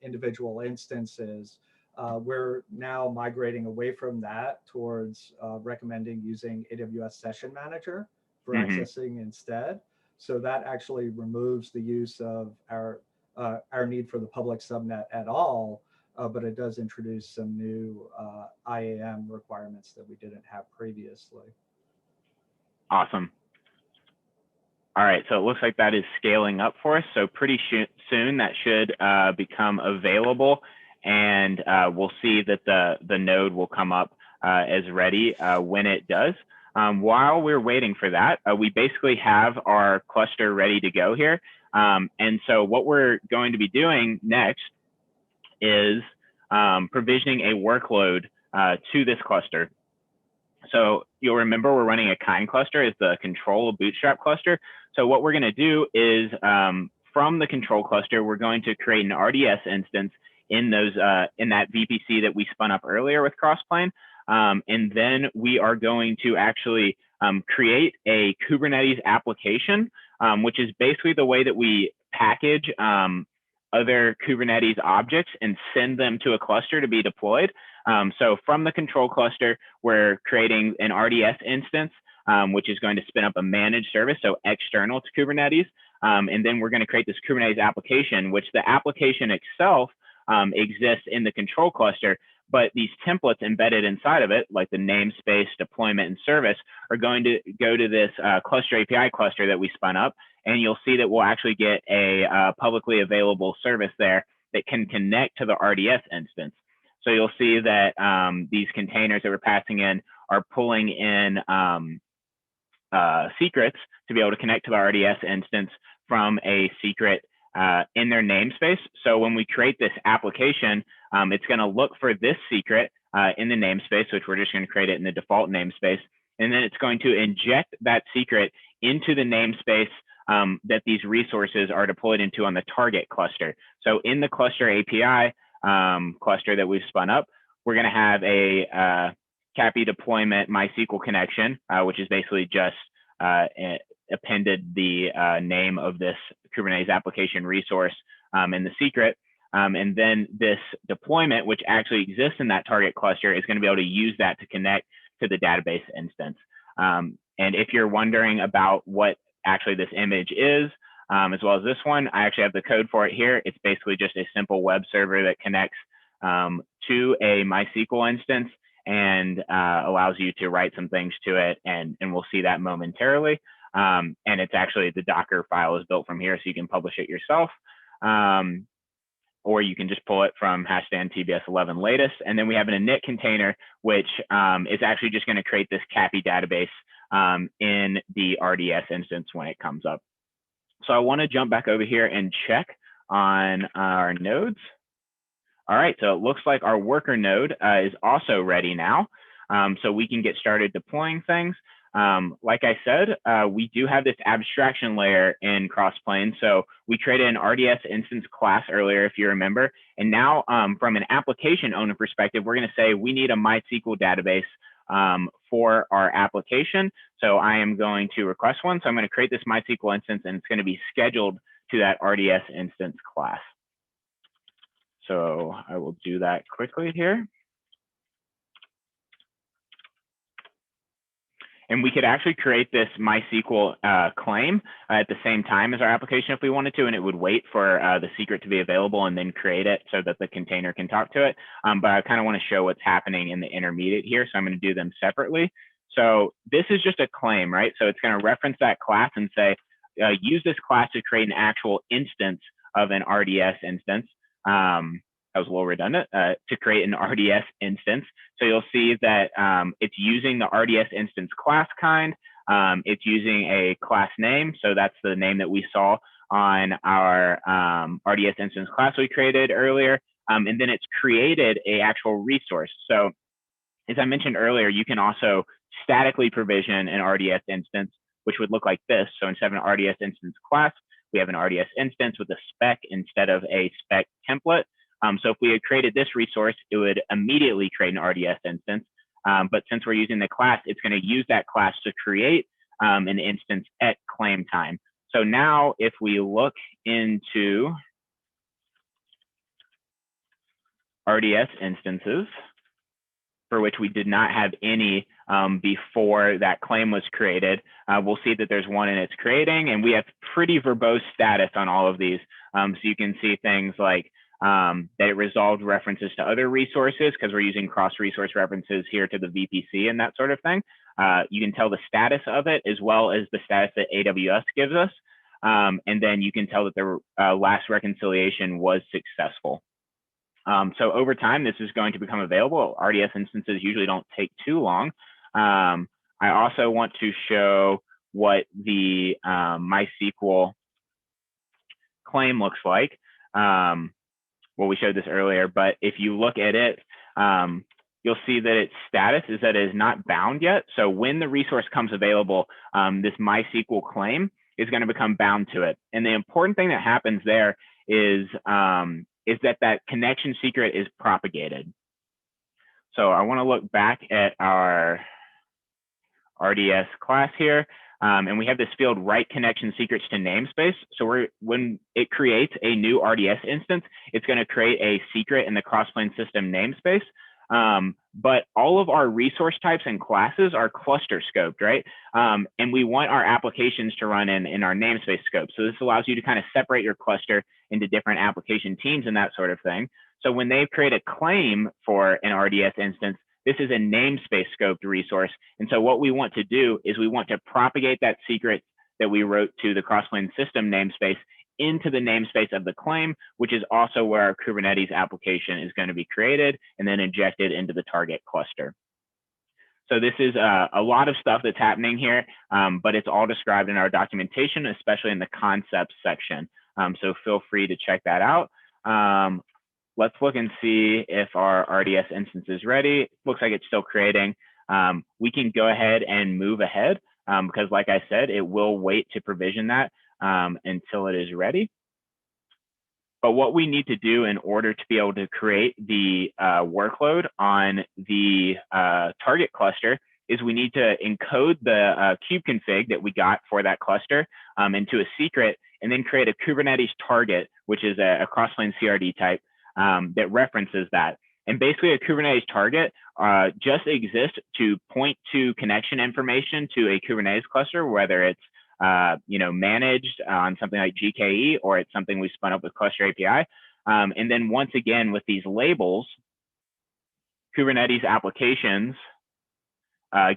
individual instances. We're now migrating away from that towards recommending using AWS Session Manager for accessing instead. So that actually removes the use of our need for the public subnet at all, but it does introduce some new IAM requirements that we didn't have previously. Awesome. All right, so it looks like that is scaling up for us. So pretty soon that should become available, and we'll see that the node will come up as ready when it does. While we're waiting for that, we basically have our cluster ready to go here. And so what we're going to be doing next is provisioning a workload to this cluster. So you'll remember we're running a kind cluster as the control bootstrap cluster. So what we're going to do is from the control cluster, we're going to create an RDS instance in those in that VPC that we spun up earlier with Crossplane. And then we are going to actually create a Kubernetes application, which is basically the way that we package other Kubernetes objects and send them to a cluster to be deployed. So from the control cluster, we're creating an RDS instance, which is going to spin up a managed service, so external to Kubernetes. And then we're going to create this Kubernetes application, which the application itself exists in the control cluster, but these templates embedded inside of it, like the namespace, deployment, and service, are going to go to this cluster API cluster that we spun up. And you'll see that we'll actually get a publicly available service there that can connect to the RDS instance. So you'll see that these containers that we're passing in are pulling in secrets to be able to connect to the RDS instance from a secret in their namespace. So when we create this application, it's going to look for this secret in the namespace, which we're just going to create it in the default namespace. And then it's going to inject that secret into the namespace that these resources are deployed into on the target cluster. So in the cluster API cluster that we've spun up, we're going to have a CAPI deployment MySQL connection, which is basically just appended the name of this Kubernetes application resource in the secret. And then this deployment, which actually exists in that target cluster, is going to be able to use that to connect to the database instance. And if you're wondering about what actually this image is, as well as this one. I actually have the code for it here. It's basically just a simple web server that connects to a MySQL instance and allows you to write some things to it, and we'll see that momentarily. And it's actually, the Docker file is built from here, so you can publish it yourself. Or you can just pull it from #TBS 11 latest. And then we have an init container, which is actually just going to create this CAPI database in the RDS instance when it comes up. So I want to jump back over here and check on our nodes. All right, so it looks like our worker node is also ready now. So we can get started deploying things. Like I said, we do have this abstraction layer in Crossplane. So we created an RDS instance class earlier, if you remember. And now from an application owner perspective, we're going to say we need a MySQL database for our application. So I am going to request one. So I'm going to create this MySQL instance, and it's going to be scheduled to that RDS instance class. So I will do that quickly here. And we could actually create this MySQL claim at the same time as our application if we wanted to, and it would wait for the secret to be available and then create it so that the container can talk to it. But I kind of want to show what's happening in the intermediate here, so I'm going to do them separately. So this is just a claim, right? So it's going to reference that class and say, use this class to create an actual instance of an RDS instance. That was a little redundant, to create an RDS instance. So you'll see that it's using the RDS instance class kind. It's using a class name. So that's the name that we saw on our RDS instance class we created earlier. And then it's created an actual resource. So as I mentioned earlier, you can also statically provision an RDS instance, which would look like this. So instead of an RDS instance class, we have an RDS instance with a spec instead of a spec template. So if we had created this resource, it would immediately create an RDS instance. But since we're using the class, it's going to use that class to create an instance at claim time. So now if we look into RDS instances, for which we did not have any before that claim was created, we'll see that there's one and it's creating, and we have pretty verbose status on all of these. So you can see things like that it resolved references to other resources, because we're using cross-resource references here to the VPC and that sort of thing. You can tell the status of it as well as the status that AWS gives us. And then you can tell that the last reconciliation was successful. So over time, this is going to become available. RDS instances usually don't take too long. I also want to show what the MySQL claim looks like. Well, we showed this earlier, but if you look at it, you'll see that its status is that it is not bound yet. So when the resource comes available, this MySQL claim is going to become bound to it. And the important thing that happens there is that connection secret is propagated. So I want to look back at our RDS class here. And we have this field, write connection secrets to namespace. So when it creates a new RDS instance, it's going to create a secret in the Crossplane system namespace. But all of our resource types and classes are cluster scoped, right? And we want our applications to run in our namespace scope. So this allows you to kind of separate your cluster into different application teams and that sort of thing. So when they create a claim for an RDS instance, this is a namespace scoped resource. And so what we want to do is we want to propagate that secret that we wrote to the Crossplane system namespace into the namespace of the claim, which is also where our Kubernetes application is going to be created and then injected into the target cluster. So this is a lot of stuff that's happening here, but it's all described in our documentation, especially in the concepts section. So feel free to check that out. Let's look and see if our RDS instance is ready. Looks like it's still creating. We can go ahead and move ahead because, like I said, it will wait to provision that until it is ready. But what we need to do in order to be able to create the workload on the target cluster is we need to encode the kubeconfig that we got for that cluster into a secret, and then create a Kubernetes target, which is a Crossplane CRD type that references that. And basically a Kubernetes target just exists to point to connection information to a Kubernetes cluster, whether it's managed on something like GKE, or it's something we spun up with Cluster API. And then once again, with these labels, Kubernetes applications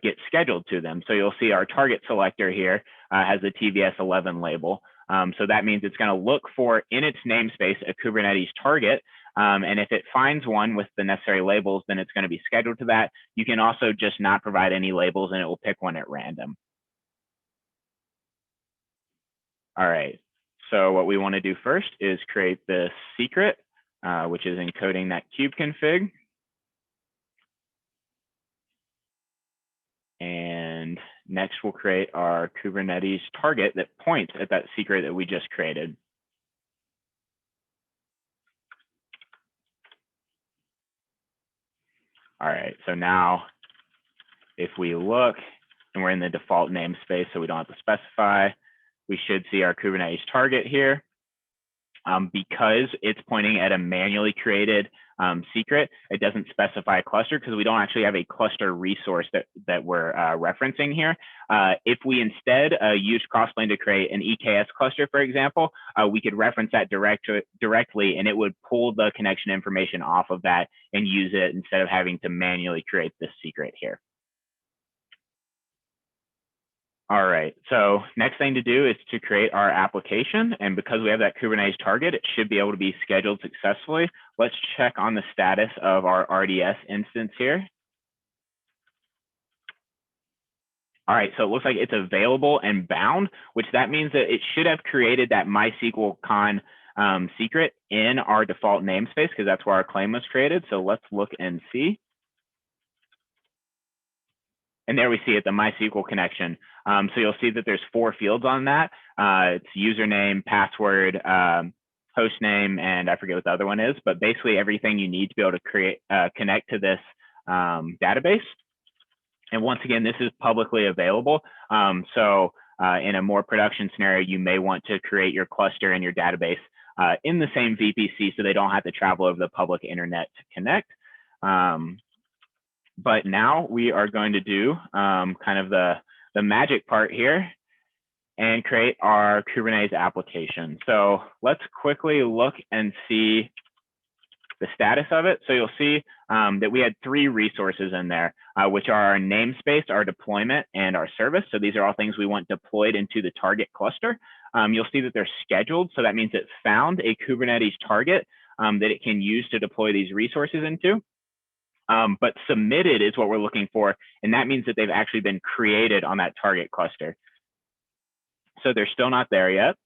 get scheduled to them. So you'll see our target selector here has a TBS 11 label. So that means it's going to look for, in its namespace, a Kubernetes target. And if it finds one with the necessary labels, then it's going to be scheduled to that. You can also just not provide any labels and it will pick one at random. All right, so what we want to do first is create this secret, which is encoding that kube config. And next we'll create our Kubernetes target that points at that secret that we just created. All right, so now if we look, and we're in the default namespace, so we don't have to specify, we should see our Kubernetes target here. Because it's pointing at a manually created secret, it doesn't specify a cluster because we don't actually have a cluster resource that we're referencing here. If we instead use Crossplane to create an EKS cluster, for example, we could reference that directly and it would pull the connection information off of that and use it instead of having to manually create this secret here. All right, so next thing to do is to create our application. And because we have that Kubernetes target, it should be able to be scheduled successfully. Let's check on the status of our RDS instance here. All right, so it looks like it's available and bound, which that means that it should have created that MySQL con secret in our default namespace because that's where our claim was created. So let's look and see. And there we see it, the MySQL connection. So you'll see that there's 4 fields on that. It's username, password, host name, and I forget what the other one is, but basically everything you need to be able to create, connect to this database. And once again, this is publicly available. So in a more production scenario, you may want to create your cluster and your database in the same VPC so they don't have to travel over the public internet to connect. But now we are going to do kind of the magic part here and create our Kubernetes application. So let's quickly look and see the status of it. So you'll see that we had 3 resources in there, which are our namespace, our deployment, and our service. So these are all things we want deployed into the target cluster. You'll see that they're scheduled. So that means it found a Kubernetes target that it can use to deploy these resources into. But submitted is what we're looking for. And that means that they've actually been created on that target cluster. So they're still not there yet.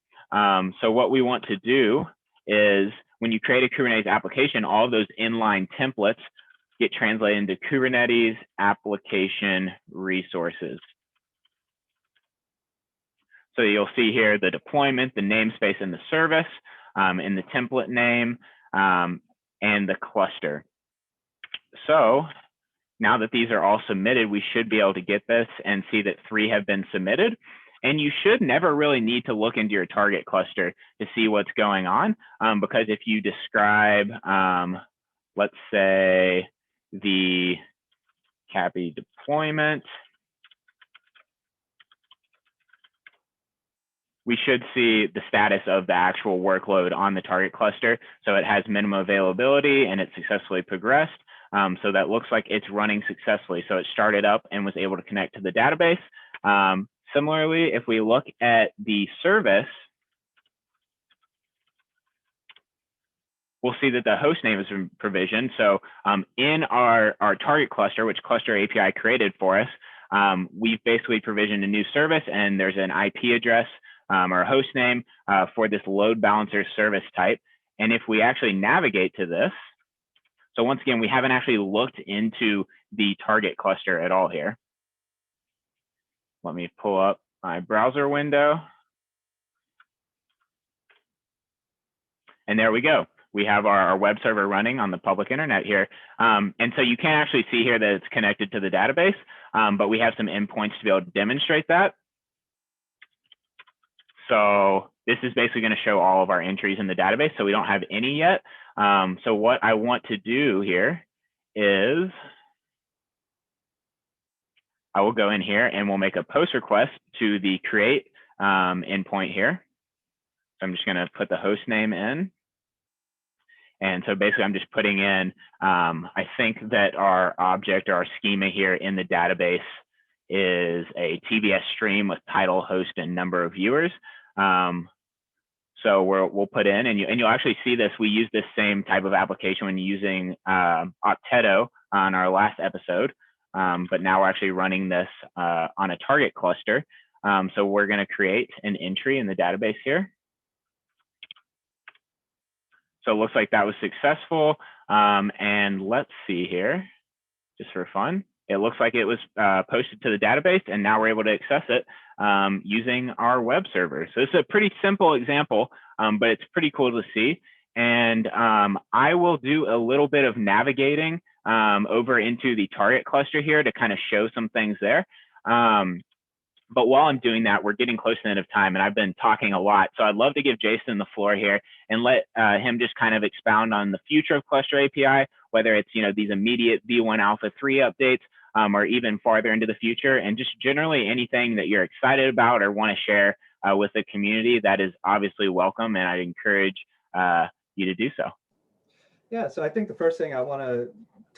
So what we want to do is when you create a Kubernetes application, all of those inline templates get translated into Kubernetes application resources. So you'll see here the deployment, the namespace, and the service, and the template name, and the cluster. So now that these are all submitted, we should be able to get this and see that 3 have been submitted. And you should never really need to look into your target cluster to see what's going on, because if you describe, let's say, the CAPI deployment, we should see the status of the actual workload on the target cluster. So it has minimum availability and it's successfully progressed. So that looks like it's running successfully. So it started up and was able to connect to the database. Similarly, if we look at the service, we'll see that the host name is provisioned. So in our target cluster, which Cluster API created for us, we've basically provisioned a new service and there's an IP address or a host name for this load balancer service type. And if we actually navigate to this, so once again, we haven't actually looked into the target cluster at all here. Let me pull up my browser window. And there we go. We have our web server running on the public internet here. And so you can't actually see here that it's connected to the database, but we have some endpoints to be able to demonstrate that. So this is basically going to show all of our entries in the database. So we don't have any yet. So what I want to do here is I will go in here and we'll make a post request to the create endpoint here. So I'm just going to put the host name in. And so basically, I'm just putting in, I think that our object or our schema here in the database is a TBS stream with title, host, and number of viewers. So we'll put in, and you'll actually see this. We use this same type of application when using Octeto on our last episode, but now we're actually running this on a target cluster. So we're going to create an entry in the database here. So it looks like that was successful. And let's see here, just for fun. It looks like it was posted to the database, and now we're able to access it using our web server. So this is a pretty simple example, but it's pretty cool to see. And I will do a little bit of navigating over into the target cluster here to kind of show some things there. But while I'm doing that, we're getting close to the end of time, and I've been talking a lot. So I'd love to give Jason the floor here and let him just kind of expound on the future of Cluster API, whether it's these immediate V1 Alpha 3 updates or even farther into the future, and just generally anything that you're excited about or want to share with the community. That is obviously welcome, and I'd encourage you to do so. Yeah, so I think the first thing I want to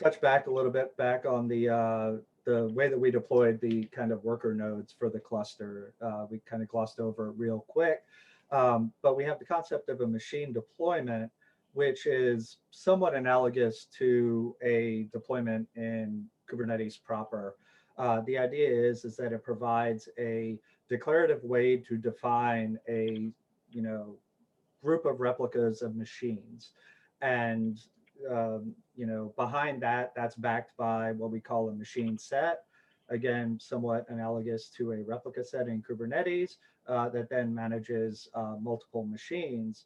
touch back a little bit back on the way that we deployed the kind of worker nodes for the cluster. We kind of glossed over it real quick, but we have the concept of a machine deployment, which is somewhat analogous to a deployment in Kubernetes proper. The idea is that it provides a declarative way to define a group of replicas of machines, and behind that, that's backed by what we call a machine set. Again, somewhat analogous to a replica set in Kubernetes that then manages multiple machines,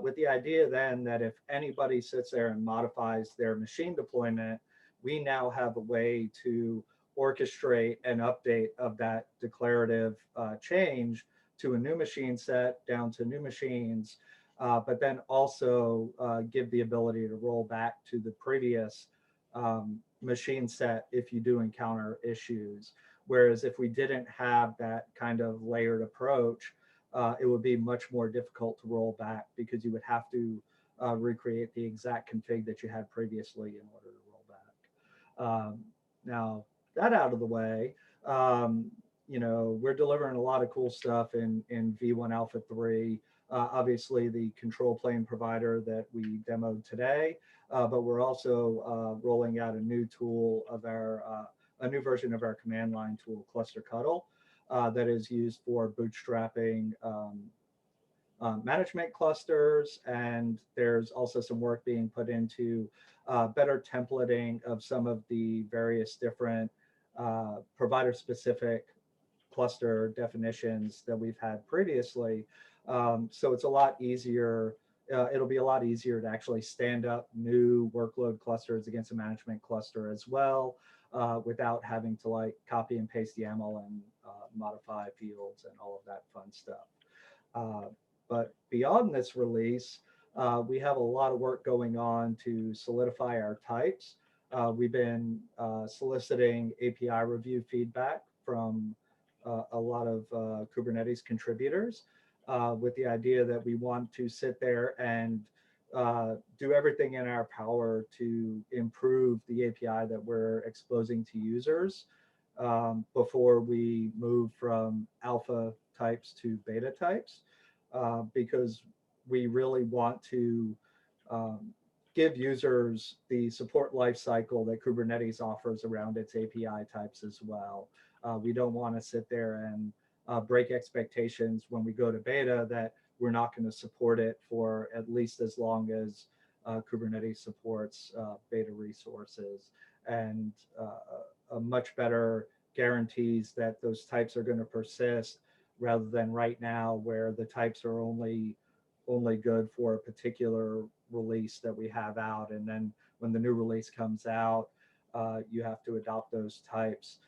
with the idea then that if anybody sits there and modifies their machine deployment, we now have a way to orchestrate an update of that declarative change to a new machine set down to new machines, but then also give the ability to roll back to the previous machine set if you do encounter issues. Whereas if we didn't have that kind of layered approach, it would be much more difficult to roll back because you would have to recreate the exact config that you had previously in order to roll back. Now, that out of the way, we're delivering a lot of cool stuff in V1 Alpha 3. Obviously, the control plane provider that we demoed today, but we're also rolling out a new tool of a new version of our command line tool, Cluster Cuddle, that is used for bootstrapping management clusters. And there's also some work being put into better templating of some of the various different provider-specific cluster definitions that we've had previously. So it's a lot easier. It'll be a lot easier to actually stand up new workload clusters against a management cluster as well, without having to copy and paste YAML and modify fields and all of that fun stuff. But beyond this release, we have a lot of work going on to solidify our types. We've been soliciting API review feedback from a lot of Kubernetes contributors, with the idea that we want to sit there and do everything in our power to improve the API that we're exposing to users before we move from alpha types to beta types, because we really want to give users the support lifecycle that Kubernetes offers around its API types as well. We don't want to sit there and break expectations when we go to beta that we're not going to support it for at least as long as Kubernetes supports beta resources, and a much better guarantees that those types are going to persist, rather than right now where the types are only good for a particular release that we have out, and then when the new release comes out, you have to adopt those types.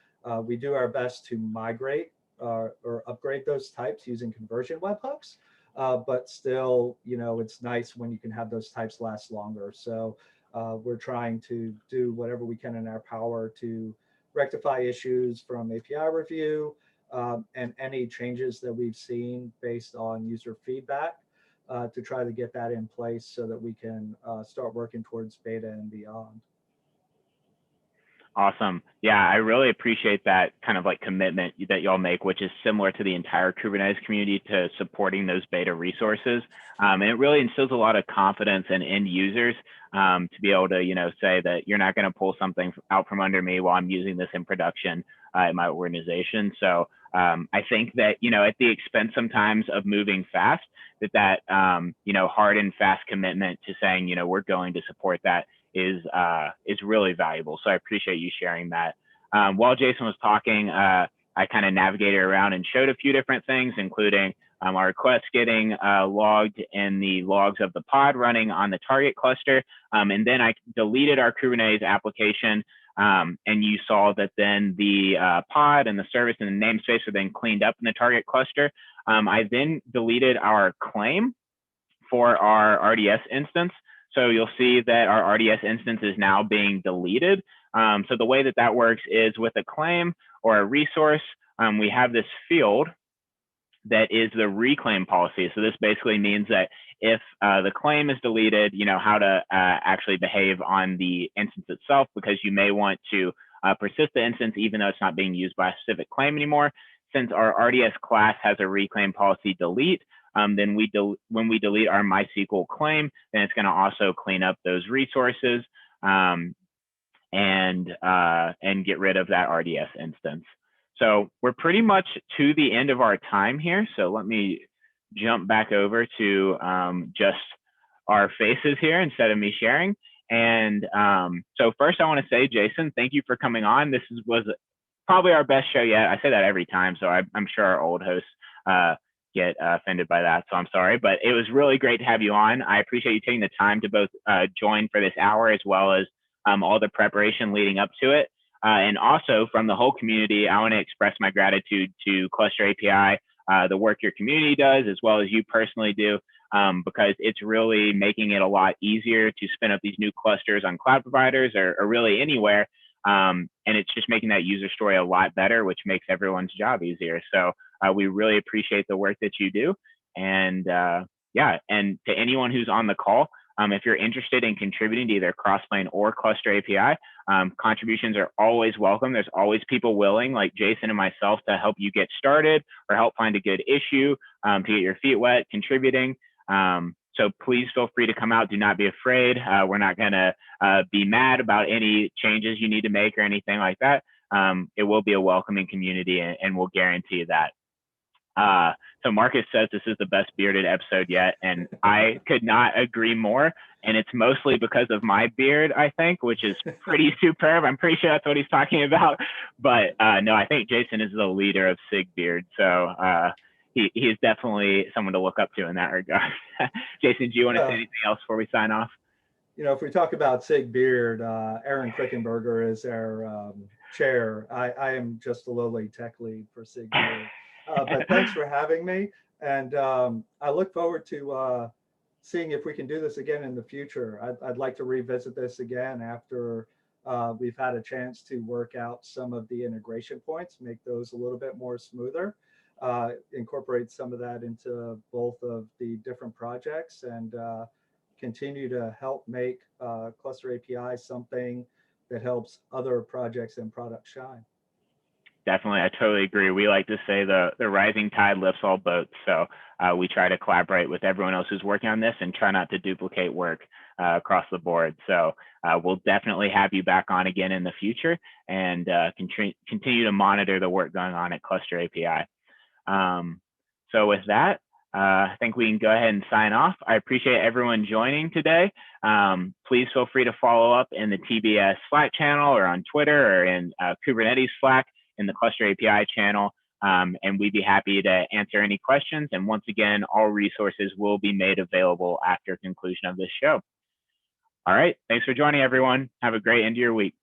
We do our best to migrate or upgrade those types using conversion webhooks, but still, it's nice when you can have those types last longer. So we're trying to do whatever we can in our power to rectify issues from API review, and any changes that we've seen based on user feedback to try to get that in place so that we can start working towards beta and beyond. Awesome. Yeah, I really appreciate that kind of like commitment that y'all make, which is similar to the entire Kubernetes community to supporting those beta resources. And it really instills a lot of confidence in end users to be able to, say that you're not going to pull something out from under me while I'm using this in production in my organization. So I think that, at the expense sometimes of moving fast, that hard and fast commitment to saying, we're going to support that is really valuable. So I appreciate you sharing that. While Jason was talking, I kind of navigated around and showed a few different things, including our requests getting logged in the logs of the pod running on the target cluster. And then I deleted our Kubernetes application. And you saw that then the pod and the service and the namespace were then cleaned up in the target cluster. I then deleted our claim for our RDS instance. So you'll see that our RDS instance is now being deleted. So the way that that works is with a claim or a resource, we have this field that is the reclaim policy. So this basically means that if the claim is deleted, how to actually behave on the instance itself, because you may want to persist the instance even though it's not being used by a specific claim anymore. Since our RDS class has a reclaim policy delete, then when we delete our MySQL claim, then it's going to also clean up those resources and get rid of that RDS instance. So we're pretty much to the end of our time here. So let me jump back over to just our faces here instead of me sharing. And so first I want to say, Jason, thank you for coming on. This was probably our best show yet. I say that every time, so I'm sure our old hosts get offended by that, so I'm sorry. But it was really great to have you on. I appreciate you taking the time to both join for this hour as well as all the preparation leading up to it. And also from the whole community, I want to express my gratitude to Cluster API, the work your community does, as well as you personally do, because it's really making it a lot easier to spin up these new clusters on cloud providers or really anywhere. And it's just making that user story a lot better, which makes everyone's job easier. So we really appreciate the work that you do. And yeah, and to anyone who's on the call, if you're interested in contributing to either Crossplane or Cluster API, contributions are always welcome. There's always people willing, like Jason and myself, to help you get started or help find a good issue to get your feet wet contributing. So please feel free to come out. Do not be afraid. We're not going to be mad about any changes you need to make or anything like that. It will be a welcoming community, and we'll guarantee that. So Marcus says this is the best bearded episode yet, and I could not agree more. And it's mostly because of my beard, I think, which is pretty superb. I'm pretty sure that's what he's talking about. But no, I think Jason is the leader of Sig Beard. So he is definitely someone to look up to in that regard. Jason, do you want to say anything else before we sign off? If we talk about Sig Beard, Aaron Quickenberger is our chair. I am just a lowly tech lead for Sig Beard. But thanks for having me. And I look forward to seeing if we can do this again in the future. I'd like to revisit this again after we've had a chance to work out some of the integration points, make those a little bit more smoother, incorporate some of that into both of the different projects, and continue to help make Cluster API something that helps other projects and products shine. Definitely, I totally agree. We like to say the rising tide lifts all boats. So we try to collaborate with everyone else who's working on this and try not to duplicate work across the board. So we'll definitely have you back on again in the future and continue to monitor the work going on at Cluster API. So with that, I think we can go ahead and sign off. I appreciate everyone joining today. Please feel free to follow up in the TBS Slack channel or on Twitter or in Kubernetes Slack in the Cluster API channel, and we'd be happy to answer any questions. And once again, all resources will be made available after conclusion of this show. All right, thanks for joining, everyone. Have a great end of your week.